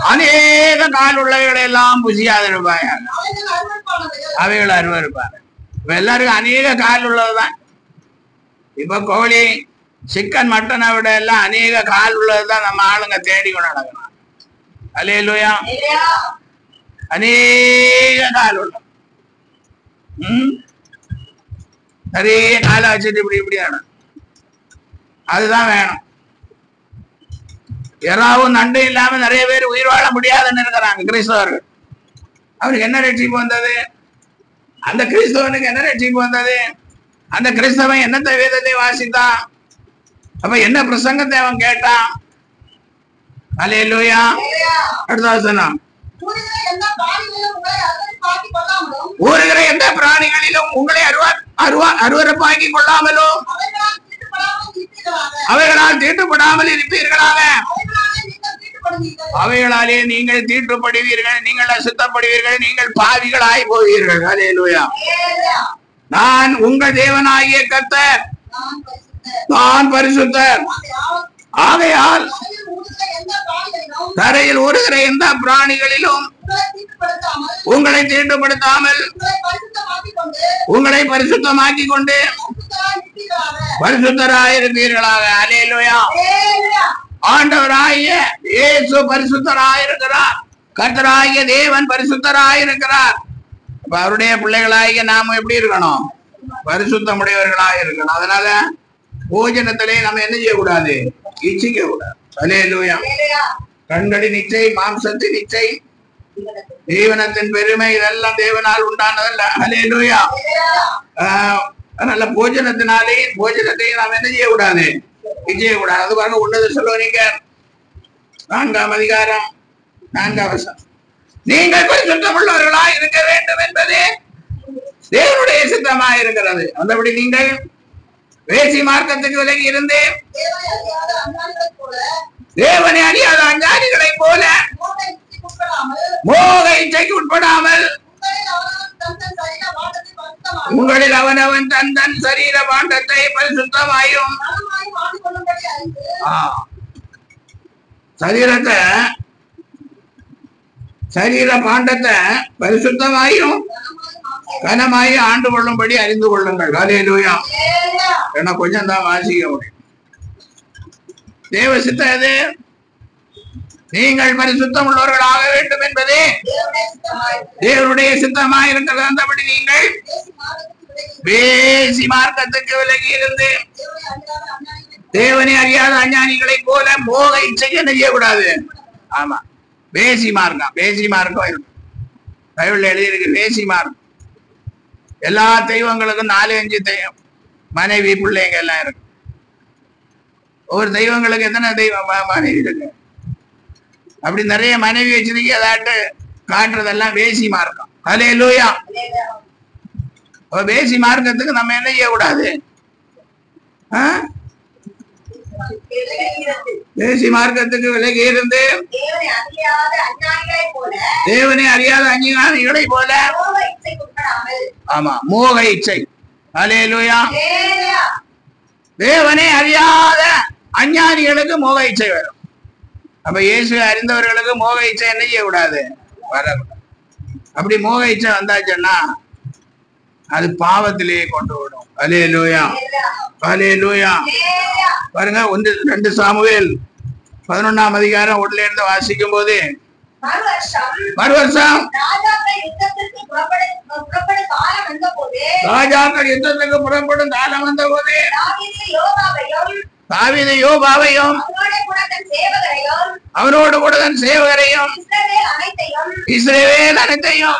அநேக கால் உள்ளவைகளை எல்லாம் புசியாதிருப்பாங்க, அவைகள் அருவருப்பாங்க. இப்ப எல்லாருக்கும் அநேக கால் உள்ளதுதான். இப்ப கோழி, சிக்கன், மட்டனை விட எல்லாம் அநேக கால் உள்ளதுதான் நம்ம ஆளுங்க தேடி கொண்டு நடக்கணும். அல்லேலூயா. அநேக கால் உள்ள நிறைய காலை வச்சுட்டு இப்படி இப்படி அதுதான் வேணும். எறாவும் நண்டும் இல்லாம நிறைய பேர் உயிர் வாழ முடியாதுன்னு இருக்கிறாங்க கிறிஸ்தவர்கள். அவருக்கு என்ன ரட்சிப்பு வந்தது? அந்த கிறிஸ்தவனுக்கு என்ன ரட்சிப்பு வந்தது? அந்த கிறிஸ்தவன் என்னத்த வேதத்தை வாசித்தான்? அப்ப என்ன பிரசங்கத்தை அவன் கேட்டான்? அல்லேலூயா. அடுத்த வசனம், ஊறுகிற எந்த பிராணிகளிலும் உங்களை அருவருப்பாக்கி கொள்ளாமலும் அவைகளால் தீட்டுப்படாமல் இருப்பீர்களாக. அவைகளாலே நீங்கள் தீட்டுப்படுவீர்கள், நீங்கள் அசுத்தப்படுவீர்கள், நீங்கள் பாவிகளாய் போவீர்கள். அல்லேலூயா. நான் உங்கள் தேவனாகிய கர்த்தர், நான் பரிசுத்தர். ஆகையால் தரையில் ஊறுகிற எந்த பிராணிகளிலும் உங்களை தீட்டுப்படுத்தாமல் உங்களை பரிசுத்தமாக்கி கொண்டு பரிசுத்தராயிருப்பீர்களாக. அல்லேலூயா. ஆண்டவராகிய இயேசு பரிசுத்தராயிருக்கிறார். கர்த்தராகிய தேவன் பரிசுத்தராயிருக்கிறார். அப்ப அவருடைய பிள்ளைகளாகிய நாம எப்படி இருக்கணும்? பரிசுத்தமுடையவர்களாக இருக்கணும். அதனால போஜனத்திலே நம்ம என்ன செய்யக்கூடாது? இச்சிக்க கூடாது. அல்லேலூயா. கண்களின் இச்சை, மாம்சத்தின் இச்சை, தேவனத்தின் பெருமை, இதெல்லாம் தேவனால் உண்டானதல்ல. அல்லேலூயா. அதனால போஜனத்தையும் நாம் என்ன செய்யக்கூடாது? இச்சையக்கூடாது. அது பாருங்க, உள்ளது சொல்லுவீங்க 4ஆம் அதிகாரம் 4ஆம் வசனம், நீங்கள் பரிசுத்தமுள்ளவர்களா இருக்க வேண்டும் என்பது தேவனுடைய சித்தமா இருக்கிறது. அந்தபடி நீங்கள் வேசி மார்க்கத்துக்கு விலகி இருந்து தேவனை அறியாத அஞ்ஞானிகளை போல மோக இச்சைக்கு உட்படாமல் உங்களில் அவனவன் தன் தன் சரீர பாண்டத்தை பரிசுத்தமாயும் சரீர பாண்டத்தை பரிசுத்தமாயும் கனமாயி ஆண்டு கொள்ளும்படி அறிந்து கொள்ளுங்கள். ஹல்லேலூயா. ஏன்னா கொஞ்சம் தான் வாசிக்க முடியும். தேவ சித்தம் எது? நீங்கள் பரிசுத்தம் உள்ளவர்களாக வேண்டும் என்பதே தேவனுடைய சித்தமாக இருக்கிறது. அந்தபடி நீங்கள் பேசி மார்க்கத்துக்கு விலகி இருந்து தேவனை அறியாத அஞ்ஞானிகளை போல மோக இச்சைக்கு என்ன செய்யக்கூடாது. ஆமா, பேசி மார்க்கம் இருக்கு. பைபிள்ல எழுதியிருக்கு பேசி மார்க்கம். எல்லா தெய்வங்களுக்கும் 4-5 தெய்வம், மனைவி பிள்ளைங்க எல்லாம் இருக்கு. ஒவ்வொரு தெய்வங்களுக்கு எத்தனை தெய்வம் மனைவி இருக்கு. அப்படி நிறைய மனைவி வச்சிருக்கீங்க, அதாட்டு காட்டுறதெல்லாம் பேசி மார்க்கம். ஹல்லேலூயா. பேசி மார்க்கத்துக்கு நம்ம என்ன செய்யக்கூடாது? பேசி மார்க்கத்துக்கு விலகி இருந்து தேவனை அறியாத அஞ்ஞானிகளை போல ஆமா மோக இச்சை. ஹல்லேலூயா. தேவனை அறியாத அஞ்ஞானிகளுக்கு மோக இச்சை வரும். அப்ப இயேசுவை அறிந்தவர்களுக்கு மோக இச்சை என்ன செய்யக்கூடாது? வரக்கூடாது. அப்படி மோக இச்சை வந்தாச்சுன்னா அது பாவத்திலேயே கொண்டு விடும். ஹல்லேலூயா. ஹல்லேலூயா. பாருங்க 1-2 சாமுவேல் 11ஆம் அதிகாரம் 1ல இருந்து வாசிக்கும் போது மறுவருஷம் ராஜாக்கள் யுத்தத்துக்கு புறப்படும் காலம் வந்த போது தாவீது யோபாவையும் அவனோடு கூட தன் சேவகரையும் இஸ்ரவேல் அனைத்தையும்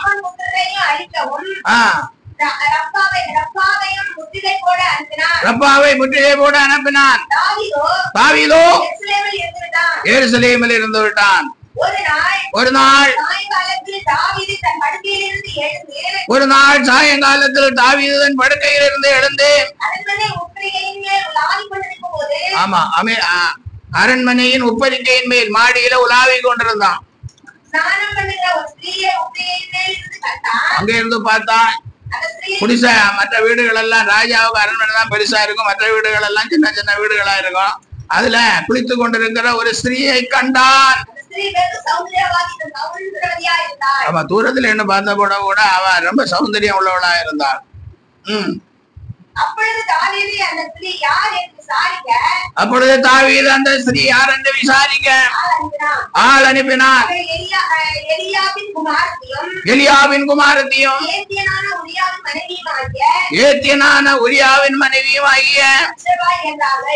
ரப்பாவை முற்றிலை போட அனுப்பினான். தாவீதோ எருசலேமில் இருந்து விட்டான். ஒரு நாள் சாயங்காலத்தில் தாவீது தன் படுக்கையில் இருந்து எழுந்து ஆமா அரண்மனையின் உப்பரிக்கையின் மேல் மாடியில உலாவிக் கொண்டிருந்தான். அங்க இருந்து பார்த்தான் குடிசை, மற்ற வீடுகள் எல்லாம் ராஜாவுக்கு அரண்மனை தான் பெருசா இருக்கும், மற்ற வீடுகள் எல்லாம் சின்ன சின்ன வீடுகளா இருக்கும். அதுல குளித்து கொண்டிருக்கிற ஒரு ஸ்திரீயை கண்டான். அவ தூரத்துல என்ன பார்த்த கூட அவ ரொம்ப சௌந்தரியம் உள்ளவளா இருந்தாள். அப்பொழுது தாவீது அந்த ஸ்திரீ யார் என்று விசாரிக்க ஆள் அனுப்பினான். எலியாவின் குமாரத்தியும் ஏத்தியனான உரியாவின் மனைவியும் ஆகிய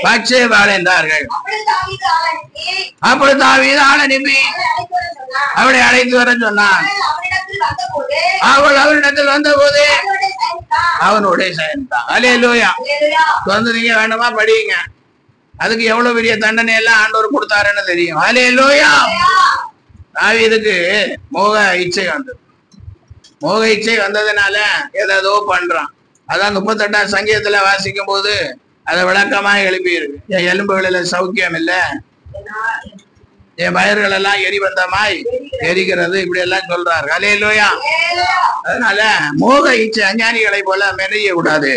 பத்சேபாள் என்றார்கள். அப்பொழுது தாவீது ஆள் அனுப்பி அவளை அழைத்து வர சொன்னான். அவள் அவரிடத்தில் வந்த போது அவனோட சேர்ந்தான். ஹல்லேலூயா. நீங்க வேண்டுமா படிங்க, அதுக்கு எவ்வளவு பெரிய தண்டனை எல்லாம் ஆண்டவர் கொடுத்தாருன்னு தெரியும். ஹல்லேலூயா. தாவீதுக்கு மோக இச்சை வந்தது. மோக இச்சை வந்ததுனால ஏதோ பண்றான். அதான் 38ஆம் சங்கீதத்துல வாசிக்கும் போது அதை விளக்கமா எழுப்பி இருக்கு. என் எலும்புகளில சௌக்கியம் இல்ல, என் வயர்கள் எல்லாம் எரிபந்தமாய் எரிக்கிறது, இப்படி எல்லாம் சொல்றாரு. ஹல்லேலூயா. அதனால மோக இச்சை அஞ்ஞானிகளை போல மெனைய கூடாது,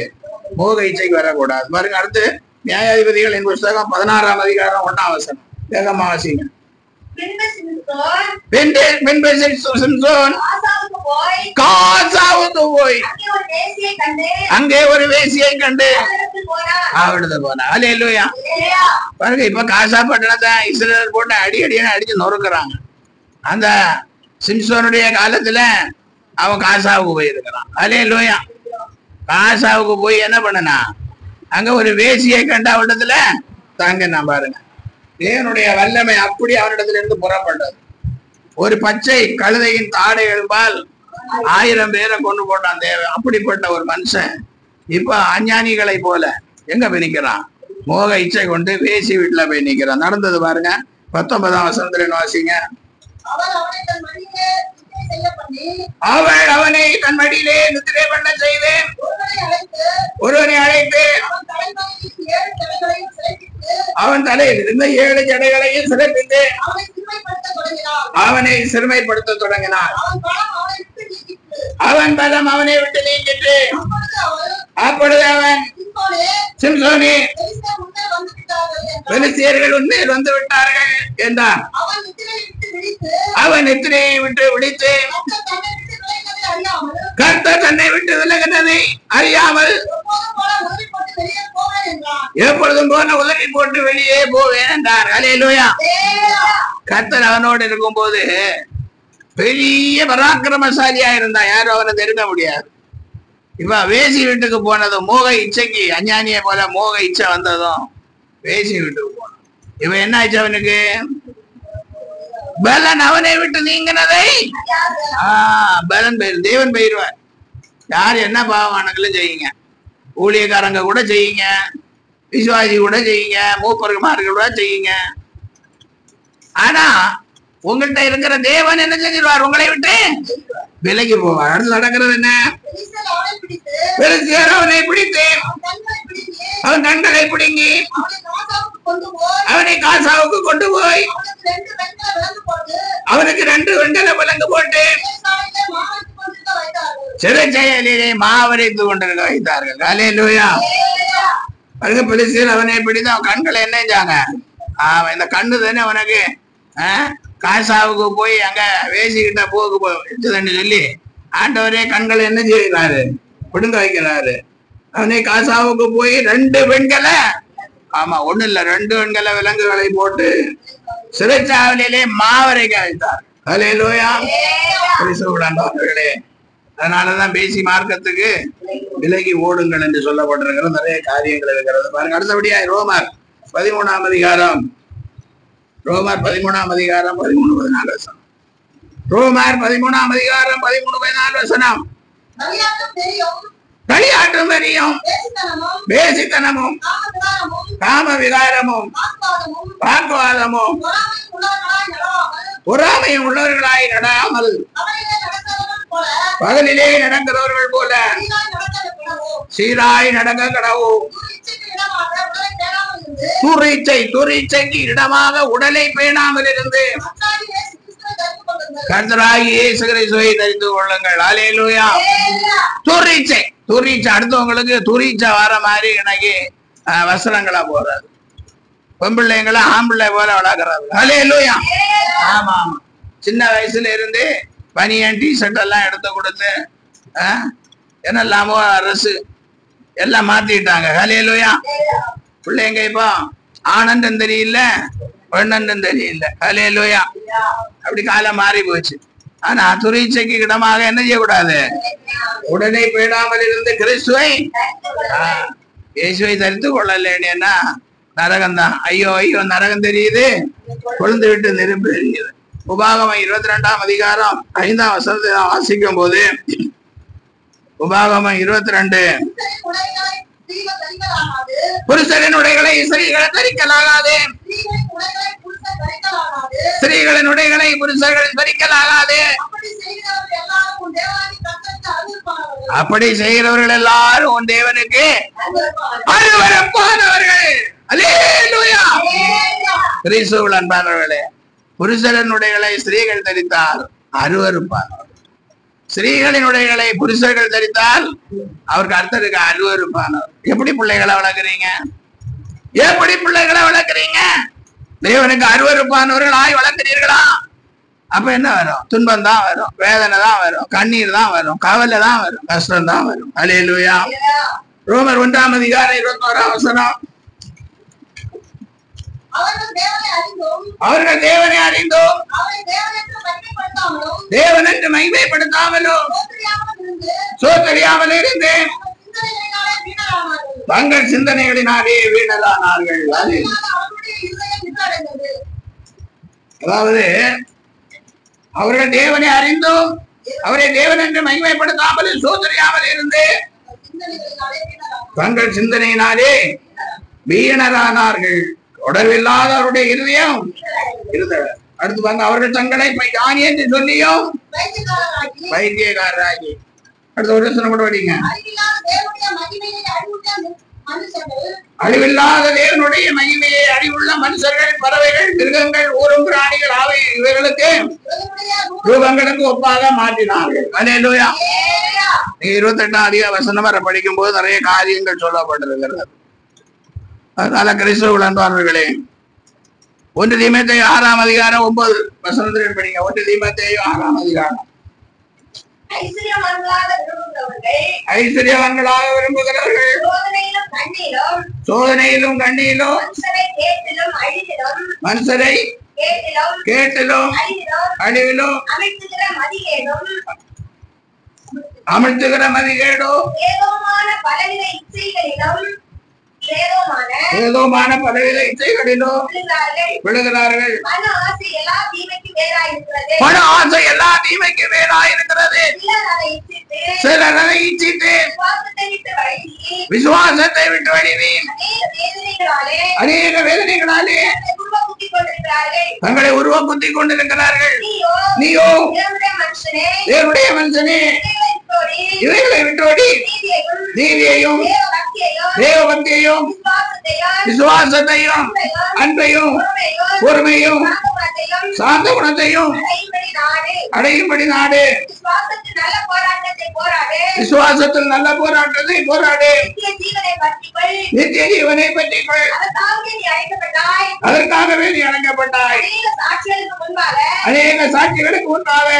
மோக இச்சைக்கு வரக்கூடாது. பாருங்க, அடுத்து நியாயாதிபதிகளின் புஸ்தகம் 16ஆம் அதிகாரம் 1ஆம் வசனம். வேகமா வாசிங்க. போய் அங்கே ஒரு வேசியை கண்டு அவடுது போனா. ஹல்லேலூயா. பாருங்க, இப்ப காசா பட்டணத்தை இஸ்ரவேல் போட்டு அடின்னு அடிச்சு நொறுக்குறாங்க. அந்த சிம்சோனுடைய காலத்துல அவன் காசாவுக்கு போயிருக்கிறான். ஹல்லேலூயா. காசாவுக்கு போய் என்ன பண்ணனா, அங்க ஒரு வேசியை கண்டு அவனிடத்துல தாங்க. பாருங்க, தேவனுடைய வல்லமை அப்படி அவனிடத்துல இருந்து புறப்பட்டது. ஒரு பச்சை கழுதையின் தாடை எழுப்பால் 1000 பேரை கொண்டு போட்டான் தேவன். அப்படிப்பட்ட ஒரு மனுஷன் இப்ப அஞ்ஞானிகளை போல எங்க போய் நிக்கிறான்? மோக இச்சை கொண்டு வேசி வீட்டுல போய் நிக்கிறான். நடந்தது பாருங்க. 19ஆம் வசனத்துல வாசிங்க. அவள் அவனை தன் மடியிலே நித்திரை பண்ண செய்தேன். ஒருவனை அழைத்து அவன் தலையில் இருந்த 7 ஜடைகளையும் சிறப்பித்து அவனை சிறுமைப்படுத்த தொடங்கினார். அவன் பலம் அவனை விட்டு நீங்கிட்டு அப்பொழுது அவன் சிம்சோனே பெலிஸ்தியர்கள் உன்மேல் வந்து விட்டார்கள் என்றான். அவன் நித்திரையை விட்டு விழித்து கர்த்தர் தன்னை விட்டு விலகினதை அறியாமல் எப்பொழுதும் போன உதவி போட்டு வெளியே போவேன் என்றார். அல்லேலூயா. கர்த்தர் அவனோடு இருக்கும் போது பெரிய பராக்கிரமசாலியா இருந்தா யாரும் அவனை நெருங்க முடியாது. இப்ப வேசி வீட்டுக்கு போனதும் மோக இச்சைக்கு அஞ்ஞானிய போல மோக இச்சை வந்ததும் வேசி வீட்டுக்கு போனோம். இவன் என்ன ஆச்சு? அவனுக்கு பலன் அவனை விட்டு நீங்கினதை பலன் பெயர் தேவன் பெயர்வார். யார் என்ன பாவமானங்களும் செய்யுங்க, ஊழியக்காரங்க கூட செய்யுங்க, விசுவாசி கூட செய்யுங்க, மூப்பர்மார்கள் கூட செய்யுங்க. ஆனா உங்கள்கிட்ட இருக்கிற தேவன் என்ன செஞ்சிருவார்? உங்களை விட்டு விலகி போவார். அடுத்து நடக்கிறது என்ன? அவனை பிடித்து அவன் கண்களை பிடுங்கி அவனை காசாவுக்கு கொண்டு போய் அவனுக்கு 2 வெண்கல விலங்கு போட்டு சிறைச்சாலையிலே மாவரைத்து கொண்டிருக்க வைத்தார்கள். அல்லேலூயா. பெலிஸ்தியர் அவனை பிடித்து அவன் கண்களை என்ன செஞ்சாங்க? அவன் இந்த கண்ணு தானே அவனுக்கு காசாவுக்கு போய் அங்க வேசிக்கிட்ட போகுதுன்னு சொல்லி ஆண்டவரே கண்களை என்ன செய்கிறாரு? பிடுங்க வைக்கிறாரு. அவனை காசாவுக்கு போய் 2 வெண்கல ஒண்ணு இல்ல 2 வெண்கல விலங்குகளை போட்டு சிறைச்சாலையிலே மாவரைக்க வைத்தார். அல்லேலூயா. அதனாலதான் பேசி மார்க்கத்துக்கு விலகி ஓடுங்கள் என்று சொல்லப்பட்டிருக்கிற நிறைய காரியங்கள் இருக்கிறது பாருங்க. அடுத்தபடியா ரோமர் 13ஆம் அதிகாரம் 13-14 வசனம். ரோமர் 13ஆம் அதிகாரம் 13-14 வசனம். களியாட்டும் வெறியும் பேசித்தனமும் காம விகாரமும் வாக்குவாதமும் பொறாமையும் உள்ளவர்களாய் நடாமல் பகலிலே நடக்கிறவர்கள் போல சீராய் நடக்க கடவும் துரிச்சைக்கு இடமாக உடலை பேணாமல் இருந்து கர்த்தராகிய இயேசு கிறிஸ்துவை தரித்து கொள்ளுங்கள். அல்லேலூயா. துரிச்சை அடுத்தவங்களுக்கு துரிச்சை வர மாதிரி எனக்கு வஸ்திரங்களா போறது, பொம்பிள்ளைங்களை ஆம்பிள்ளை போல வளர்க்கறது. அல்லேலூயா. ஆமா ஆமா. சின்ன வயசுல இருந்து பனியன் டிஷர்ட் எல்லாம் எடுத்து கொடுத்து என்னெல்லாமோ அரசு எல்லாம் மாத்திட்டாங்க. அல்லேலூயா. பிள்ளைங்க இப்போ ஆனந்தம் தெரியல, பெண்ணந்தம் தெரியல. அல்லேலூயா. அப்படி காலம் மாறி போச்சு. ஆனா துரிச்சைக்கு இடமாக என்ன செய்யக்கூடாது? உடனே போயிடாமல் இருந்து கிறிஸ்துவை இயேசுவை தரித்து கொள்ளலேன்னா நரகம் தான். ஐயோ ஐயோ நரகம் தெரியுது, கொழுந்து விட்டு நெருப்பு தெரியுது. உபாகமம் 22ஆம் அதிகாரம் 5ஆம் வசனத்தை வாசிக்கும் போது உபாகமம் 22 புருஷரின் உடைகளை ஸ்திரீகள் தரிக்கலாகாது, ஸ்திரீகளின் உடைகளை புருஷர்கள் தரிக்கலாகாது. அப்படி செய்கிறவர்கள் எல்லாரும் உன் தேவனுக்கு அருவருப்பானவர்கள். அல்லேலூயா. கிறிஸ்துவுக்குள் அன்பானவர்களே, புருஷரின் உடைகளை ஸ்திரீகள் தரித்தால் அருவருப்பானவர்கள், ஸ்திரீகளின் உடைகளை புருஷர்கள் தரித்தால் அவருக்கு அர்த்தருக்கு அருவருப்பானவர். எப்படி பிள்ளைகளை வளர்க்குறீங்க? எப்படி பிள்ளைகளை வளர்க்குறீங்க? தேவனுக்கு அருவருப்பானவர்கள் ஆய் வளர்க்கிறீர்களா? அப்ப என்ன வரும்? துன்பம் தான் வரும், வேதனை தான் வரும், கண்ணீர் தான் வரும், கவலை தான் வரும், கஷ்டம் தான் வரும். அல்லேலூயா. ரோமர் 1ஆம் அதிகாரம் 21ஆம் வசனம். அவர்கள் தேவனை அறிந்தோம் தேவனென்று மகிமைப்படுத்தாமலும் சோத்தறியாமல் இருந்து தங்கள் சிந்தனைகளினாலே வீணரானார்கள். அதாவது அவர்கள் தேவனை அறிந்தும் அவரை தேவன் என்று மகிமைப்படுத்தாமல் சோதனையாமல் இருந்து தங்கள் சிந்தனையினாலே வீணரானார்கள். உடவில்லாத அவருடைய இருதயம் இருந்தவர். அடுத்து பாருங்க, அவர்கள் தங்களை ஞானி என்று சொல்லியும் பைத்தியக்காரராகி. அடுத்த ஒரு வசனம் கூட படிங்க. அழிவில்லாத தேவனுடைய மகிமையை அறிவுள்ள மனுஷர்கள், பறவைகள், மிருகங்கள், ஊரும் பிராணிகள் ஆவை இவைகளுக்கு ரூபங்களுக்கு ஒப்பாக மாற்றினார்கள். அல்லேலூயா. 28 வசனம் வரை படிக்கும் போது நிறைய காரியங்கள் சொல்லப்பட்டிருக்கிறது. அதனால கிறிஸ்தவர்கள் அன்பானவர்களே, 1 தீமோத்தேயு 6 அதிகாரம் 9 வசனத்தில் படிங்க. 1 தீமோத்தேயு 6 ஐஸ்வர்யவான்களாக விரும்புகிறவர்கள் சோதனையிலும் கண்ணியிலும் மனுஷரை கேட்டிலும் அழிவிலும் அமிழ்த்துகிற மதிகேடோ ஏதோமான பலவித இச்சைகளிலும் விழுகிறார்கள். பண ஆசை எல்லா தீமைக்கு மேலாயிருக்கிறது. சிலர் அதை இச்சித்து விசுவாசத்தை விட்டு வழிவி அநேக வேதனைகளாலே தங்களை உருவக்குத்தி கொண்டிருக்கிறார்கள். நீயோ தேவனுடைய மனுஷனே, இவைகளை விட்டோடி நீதியையும் தேவபக்தியையும் விசுவாசத்தையும் அன்பையும் பொறுமையும் சாந்த குணத்தையும் அடையும்படி நாடு. விசுவாசத்தில் நல்ல போராட்டத்தை போராடு. நித்திய ஜீவனை பற்றிக்கொள். அதற்காகவே நீ அழைக்கப்பட்டாய். அநேக சாட்சிகளுக்கு முன்பாக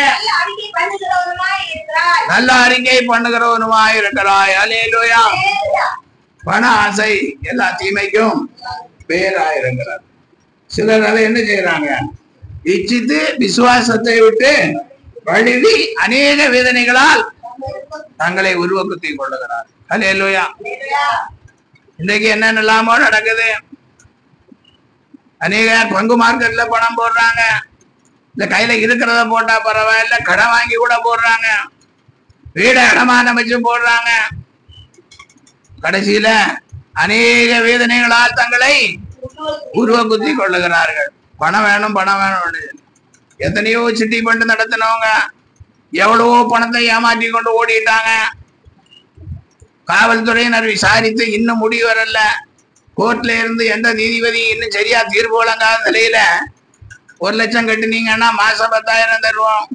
நல்ல அறிக்கை பண்ணுகிறவனுமாய் இருக்கிறாய். அல்லேலூயா. பண ஆசை எல்லா தீமைக்கும் பேராயிருக்கிறார். சிலர் அதை என்ன செய்யறாங்க? இச்சித்து விசுவாசத்தை விட்டு வழுவி அநேக வேதனைகளால் தங்களை உருவக்குத்தி கொள்ளுகிறார். அல்லேலூயா. இன்றைக்கு என்னென்னலாமோ நடக்குது. அநேக பங்கு மார்க்கெட்ல பணம் போடுறாங்க. இந்த கையில இருக்கிறத போட்டா பரவாயில்ல, கடன் வாங்கி கூட போடுறாங்க. வீட இடமான வச்சு போடுறாங்க. கடைசியில அநேக வேதனைகளால் தங்களை உருவக்குத்தி கொள்ளுகிறார்கள். பணம் வேணும், பணம் வேணும். எத்தனையோ சிட்டி பண்ணி நடத்தினவங்க எவ்வளவோ பணத்தை ஏமாற்றி கொண்டு ஓடிட்டாங்க. காவல்துறையினர் விசாரித்து இன்னும் முடிவு வரல. கோர்ட்ல இருந்து எந்த நீதிபதி இன்னும் சரியா தீர்ப்பு வழங்காத நிலையில 1 லட்சம் கட்டினீங்கன்னா மாசம் 10,000 தருவோம்.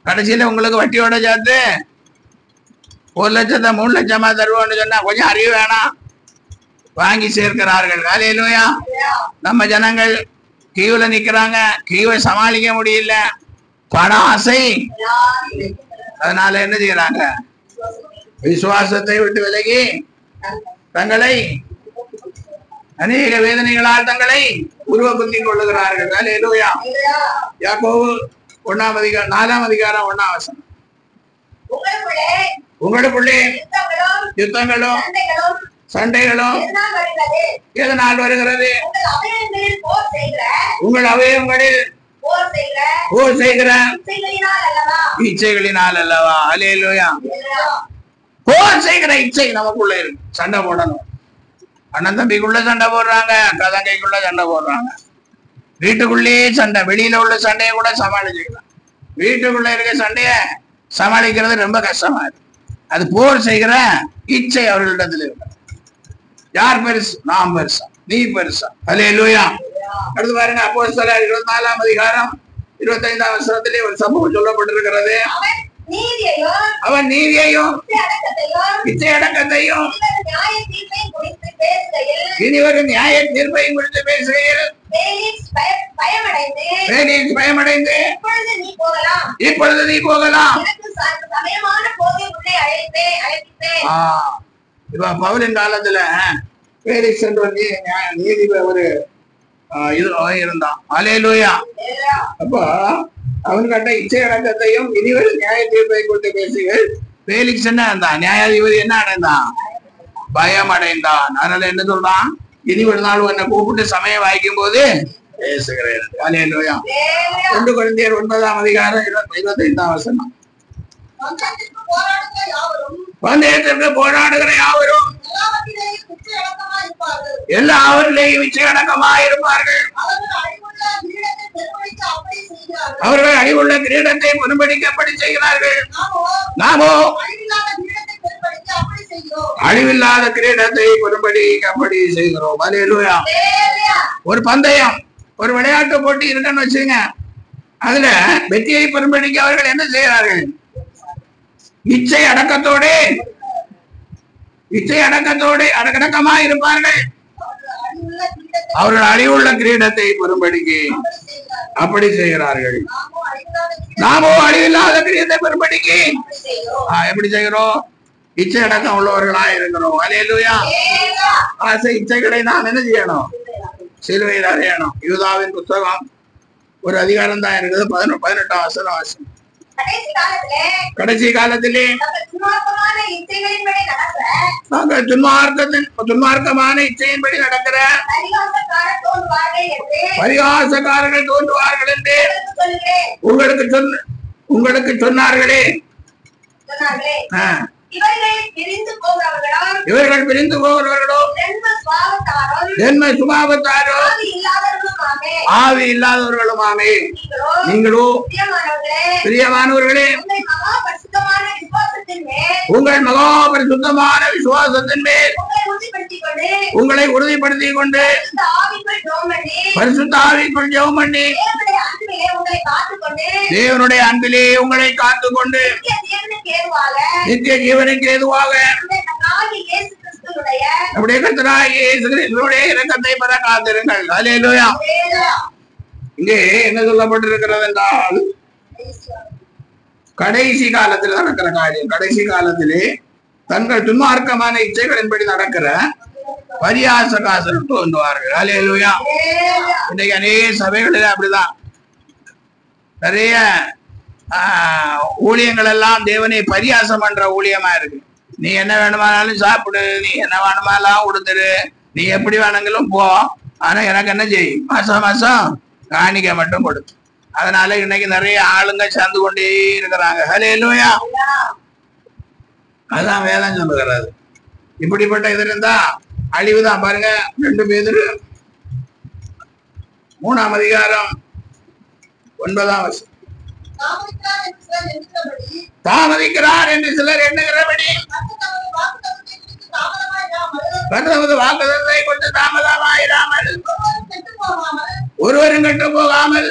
கடைசியில உங்களுக்கு வட்டியோட சேர்த்து 1 லட்சத்தை 3 லட்சமா தருவோம்னு சொன்னா கொஞ்சம் அறிவு வேணாம், வாங்கி சேர்க்கிறார்கள். அல்லேலூயா. நம்ம ஜனங்கள் கியூல நிக்கிறாங்க. கியூவை சமாளிக்க முடியல, பண ஆசை. அதனால என்ன செய்யறாங்க? விசுவாசத்தை விட்டு விலகி தங்களை அநேக வேதனைகளால் தங்களை உருவக்குத்தி கொள்ளுகிறார்கள். அல்லேலூயா. யாக்கோபு 1 அதிகாரம் 4 அதிகாரம் 1 வசனம். உங்களுக்குள்ளே யுத்தங்களும் சண்டைகளும் எதனால் வருகிறது? உங்கள் அவயவங்களில் போர் செய்கிற இச்சைகளினால் அல்லவா? அல்லேலூயா. போர் செய்கிற இச்சை நமக்குள்ள இருக்கு. சண்டை போடணும். அண்ணன் தம்பிக்குள்ள சண்டை போடுறாங்க, அக்கா தங்கைக்குள்ள சண்டை போடுறாங்க. வீட்டுக்குள்ளேயே சண்டை. வெளியில உள்ள சண்டையை கூட சமாளிச்சுக்கலாம். வீட்டுக்குள்ள இருக்க சண்டைய சமாளிக்கிறது ரொம்ப கஷ்டமா இருக்கு. அது போர் செய்கிற இச்சை அவர்களிடத்துல இருக்கு. யார் பெருசு? நாம் பெருசா, நீ பெருசா? அல்லேலூயா. அடுத்து பாருங்க, அப்போஸ்தலர் 24 அதிகாரம் 25 வசனத்திலே ஒரு சம்பவம் சொல்லப்பட்டிருக்கிறது. அவன் நீதியையும் இச்சை அடக்கத்தையும் இனி ஒரு நியாய தீர்ப்பையும் குறித்து பேசுகையில் பயமடைந்து இப்பொழுது நீ போகலாம். இப்ப பவுலின் காலத்துல பேரிக்ஸ் என்ற நீதி ஒரு இது இருந்தான். அல்லேலூயா. அப்ப அவன் கட்ட இச்சை அடக்கத்தையும் இனிவரை நியாய தீர்ப்பை குறித்து பேசுகள். பேலிக்ஸ் என்ன இருந்தான்? நியாயாதிபதி என்ன அடைந்தான்? பயம் அடைந்தான். அதனால என்ன சொல்றான்? இனி ஒரு நாள் உன்னை கூப்பிட்டு சமயம் வாய்க்கும் போது பேசுகிறேன். அல்லேலூயா. 1 கொரிந்தியர் 9 அதிகாரம் 25 வசனம். பந்தயத்திற்கு போராடுகிற யாவரும் எல்லாவரிலேயும் இச்சை அடக்கமாயிருப்பார்கள். அவர்கள் அழிவுள்ள கிரீடத்தை புதுப்பிக்கப்படி செய்கிறார்கள். நாமோ அழிவில்லாத கிரீடத்தை புதுப்பிக்கப்படி செய்கிறோம். அல்லேலூயா. ஒரு பந்தயம், ஒரு விளையாட்டு போட்டி இருக்குன்னு வச்சுங்க. அதுல வெற்றியை பெறும்படிக்கு அவர்கள் என்ன செய்கிறார்கள்? இச்சை அடக்கத்தோடு அடக்கமா இருப்பார்கள். அவர்கள் அழிவுள்ள கிரீடத்தை பெறும்படிக்கு அப்படி செய்கிறார்கள். நாமோ அழிவில்லாத கிரீடத்தை பெறும்படிக்கு எப்படி செய்கிறோம்? இச்சை அடக்கம் உள்ளவர்களா இருக்கிறோம். அல்லேலூயா. ஆசை இச்சைகளை நாம் என்ன செய்யணும்? சிலுவையில் அறையணும். யூதாவின் புத்தகம் ஒரு அதிகாரம் தான் இருக்குது. 18ஆம் வசனம். கடைசி காலத்திலே நாங்கள் துன்மார்க்கமான இச்சையின்படி நடக்கிற பரிகாசக்காரர்கள் தோன்றுவார்கள் என்று உங்களுக்கு சொன்னார்களே. இவர்கள் பிரிந்து போகிறவர்களோ ஜென்ம சுபாவத்தாரோ ஆவி இல்லாதவர்களுமாமே. நீங்களோ பிரியமானவர்களே உங்கள் மகா பரிசுத்தமான விசுவாசத்தின் மேல் உங்களை உறுதிப்படுத்திக் கொண்டு பரிசுத்த ஆவிக்குள் ஜெபம் பண்ணி தேவனுடைய அன்பிலே உங்களை காத்துக்கொண்டு நித்திய ஜீவனுக்கு ஏதுவாக நம்முடைய கர்த்தராகிய இயேசு கிறிஸ்துவினுடைய இரக்கத்தை பெற காத்திருங்கள். அல்லேலூயா. இங்கே என்ன சொல்லப்பட்டிருக்கிறது என்றால், கடைசி காலத்தில் நடக்கிற காரியம். கடைசி காலத்திலே தங்கள் துன்மார்க்கமான இச்சைகளின்படி நடக்கிற பரியாசக்காரர்கள் தோன்றுவார்கள். அல்லேலூயா. இன்னைக்கு அநேக சபைகளில் அப்படிதான் நிறைய ஊழியங்கள் எல்லாம் தேவனை பரியாசம் பண்ற ஊழியமா இருக்கு. நீ என்ன வேணுமானாலும் சாப்பிடு, நீ என்ன வேணுமானாலும் கொடுத்துரு, நீ எப்படி வேணுங்களும் போ, ஆனா எனக்கு என்ன செய்யும்? மாசம் காணிக்கை மட்டும் கொடுத்து. அதனால இன்னைக்கு நிறைய ஆளுங்க சேர்ந்து கொண்டே இருக்கிறாங்க. அல்லேலூயா. அதான் வேதம் சொல்லுகிறது. இப்படிப்பட்ட இது இருந்தா அழிவுதான். பாருங்க, 2 பேதுரு 3ஆம் அதிகாரம் 9ஆம் வசனம். தாமதிக்கிறார் என்று சிலர் எண்ணுகிறபடி வாக்குதத்தை கொண்டு தாமதமாயிராமல் ஒருவரும் கெட்டு போகாமல்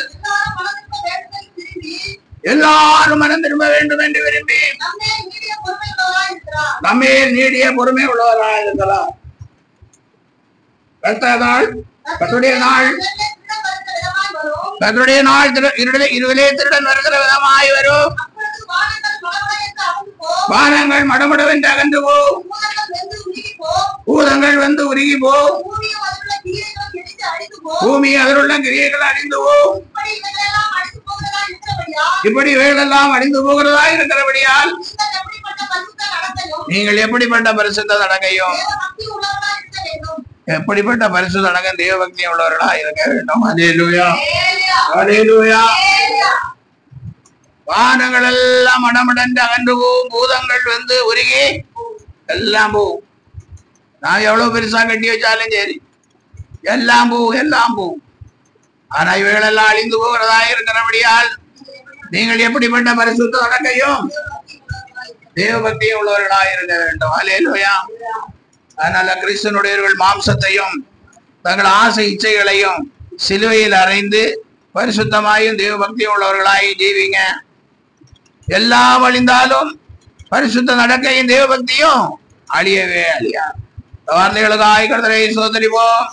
எல்லாரும் மனம் திரும்ப வேண்டும் என்று விரும்பி நம்மே நீடிய பொறுமை உள்ளவராக இருக்கலாம். கர்த்தருடைய நாள் இருவிலே திருடன் வருகிற விதமாய் வரும். வானங்கள் மடமடவென்று அகன்று போ, பூதங்கள் வந்து உருகி போ, பூமி அதிலுள்ள கிரியைகள் அழிந்து போ. இப்படி இவைகளெல்லாம் அழிந்து போகிறதா இருக்கிறபடியால் நீங்கள் எப்படிப்பட்ட பரிசுத்த நடக்கையும் எப்படிப்பட்ட பரிசுத்த நடக்கம் தேவபக்தி உள்ளவர்களா இருக்க வேண்டும். அல்லேலூயா. அல்லேலூயா. வானங்கள் எல்லாம் மடமடன்று அகன்று போகும், பூதங்கள் வந்து உருகி எல்லாம் போகும். நான் எவ்வளவு பெருசா கட்டி வச்சாலும் சரி எல்லாம் போகும். ஆனா இவைகளெல்லாம் அழிந்து போகிறதா இருக்கிறபடியால் நீங்கள் எப்படிப்பட்ட பரிசுத்த நடக்கையும் தேவபக்தியும் உள்ளவர்களாக இருக்க வேண்டும். அல்லேலூயா. அதனால கிறிஸ்தனுடையவர்கள் மாம்சத்தையும் தங்கள் ஆசை இச்சைகளையும் சிலுவையில் அறைந்து பரிசுத்தமாயும் தேவபக்தியும் உள்ளவர்களாய் ஜீவிங்க. எல்லாம் அழிந்தாலும் பரிசுத்த நடக்கையும் தேவபக்தியும் அழியவே அழியா. வார்த்தைகளுக்காய் கர்த்தரை ஸ்தோத்திரிப்போம்.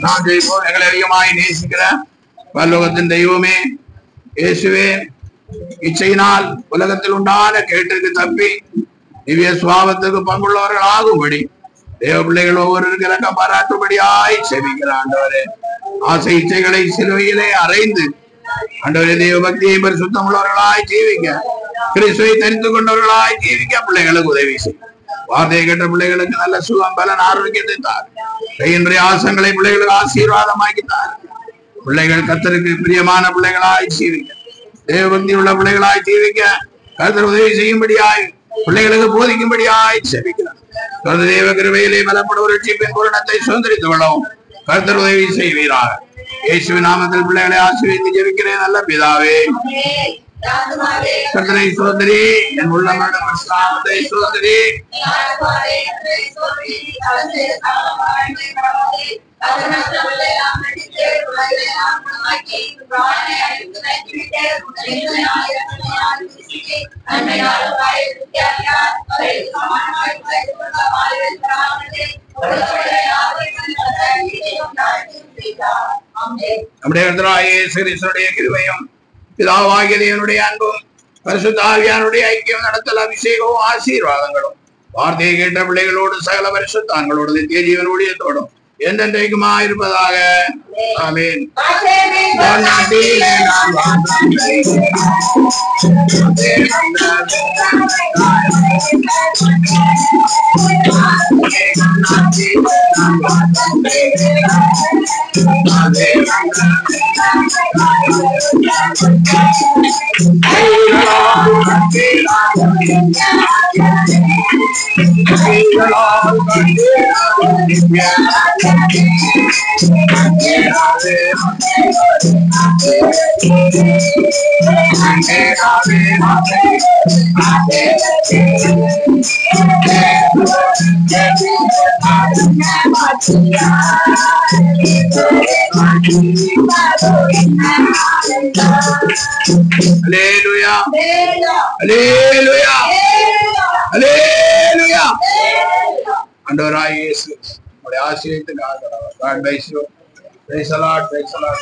நான் ஜெயிப்போம். எங்களை அதிகமாய் நேசிக்கிற பரலோகத்தின் தெய்வமே, இயேசுவே, இச்சையினால் உலகத்தில் உண்டான கேட்டிற்கு தப்பி திவ்ய சுவாபத்துக்கு பங்குள்ளவர்கள் ஆகும்படி தேவ பிள்ளைகள் ஒவ்வொருவருக்கு இறக்க பாராட்டும்படியாய் செபிக்கிற ஆண்டவரே, ஆசை இச்சைகளை சிலுவையிலே அறைந்து ஆண்டவரே தேவ பக்தியை பரிசுத்தம் உள்ளவர்களாய் ஜீவிக்க, கிறிஸ்துவை தெரிந்து கொண்டவர்களாய் ஜீவிக்க பிள்ளைகளுக்கு உதவி செய்யும். வார்த்தையை கேட்ட பிள்ளைகளுக்கு நல்ல சுகம், பலன், ஆரோக்கியத்தை தார். கையின் பிரயாசங்களை பிள்ளைகளுக்கு ஆசீர்வாதமாக்கித்தார். பிள்ளைகள் கர்த்தருக்கு பிரியமான பிள்ளைகளாய் ஜீவிக்க, தேவ பக்தி உள்ள பிள்ளைகளாய் ஜீவிக்க கர்த்தர் உதவி செய்யும்படியாய் பிள்ளைகளுக்கு போதிக்கும்படியாய் செபிக்கிறார். கர்த்தர் தேவ கிருபையிலே பலப்படும் ரட்சிப்பின் பூரணத்தை சுதந்திரித்து கொள்ளவும் கர்த்தர் உதவி செய்வீராக. இயேசுவின் நாமத்தில் பிள்ளைகளை ஆசீர்வதித்து ஜெபிக்கிறேன் நல்ல பிதாவே. கர்த்தரை சோதரி, என் உள்ளங்களிடம் நாமத்தை சோதரி. நம்முடைய கர்த்தராகிய இயேசு கிறிஸ்துவினுடைய கிருபையும் பிதாவாகிய தேவனுடைய அன்பும் பரிசுத்த ஆவியானுடைய ஐக்கியம், நடத்தல், அபிஷேகமும் ஆசீர்வாதங்களும் வார்த்தையை கேட்ட பிள்ளைகளோடு சகல பரிசுத்தான்களோடு நித்திய ஜீவன் ஊழியத்தோடும் என்றென்றைக்குமா இருப்பதாக. ஆமென். Hallelujah. Hallelujah. Hallelujah. ஆண்டவராகிய இயேசு உம்முடைய ஆசீர்வாதத்துக்காக God bless you. Praise the Lord. Praise the Lord.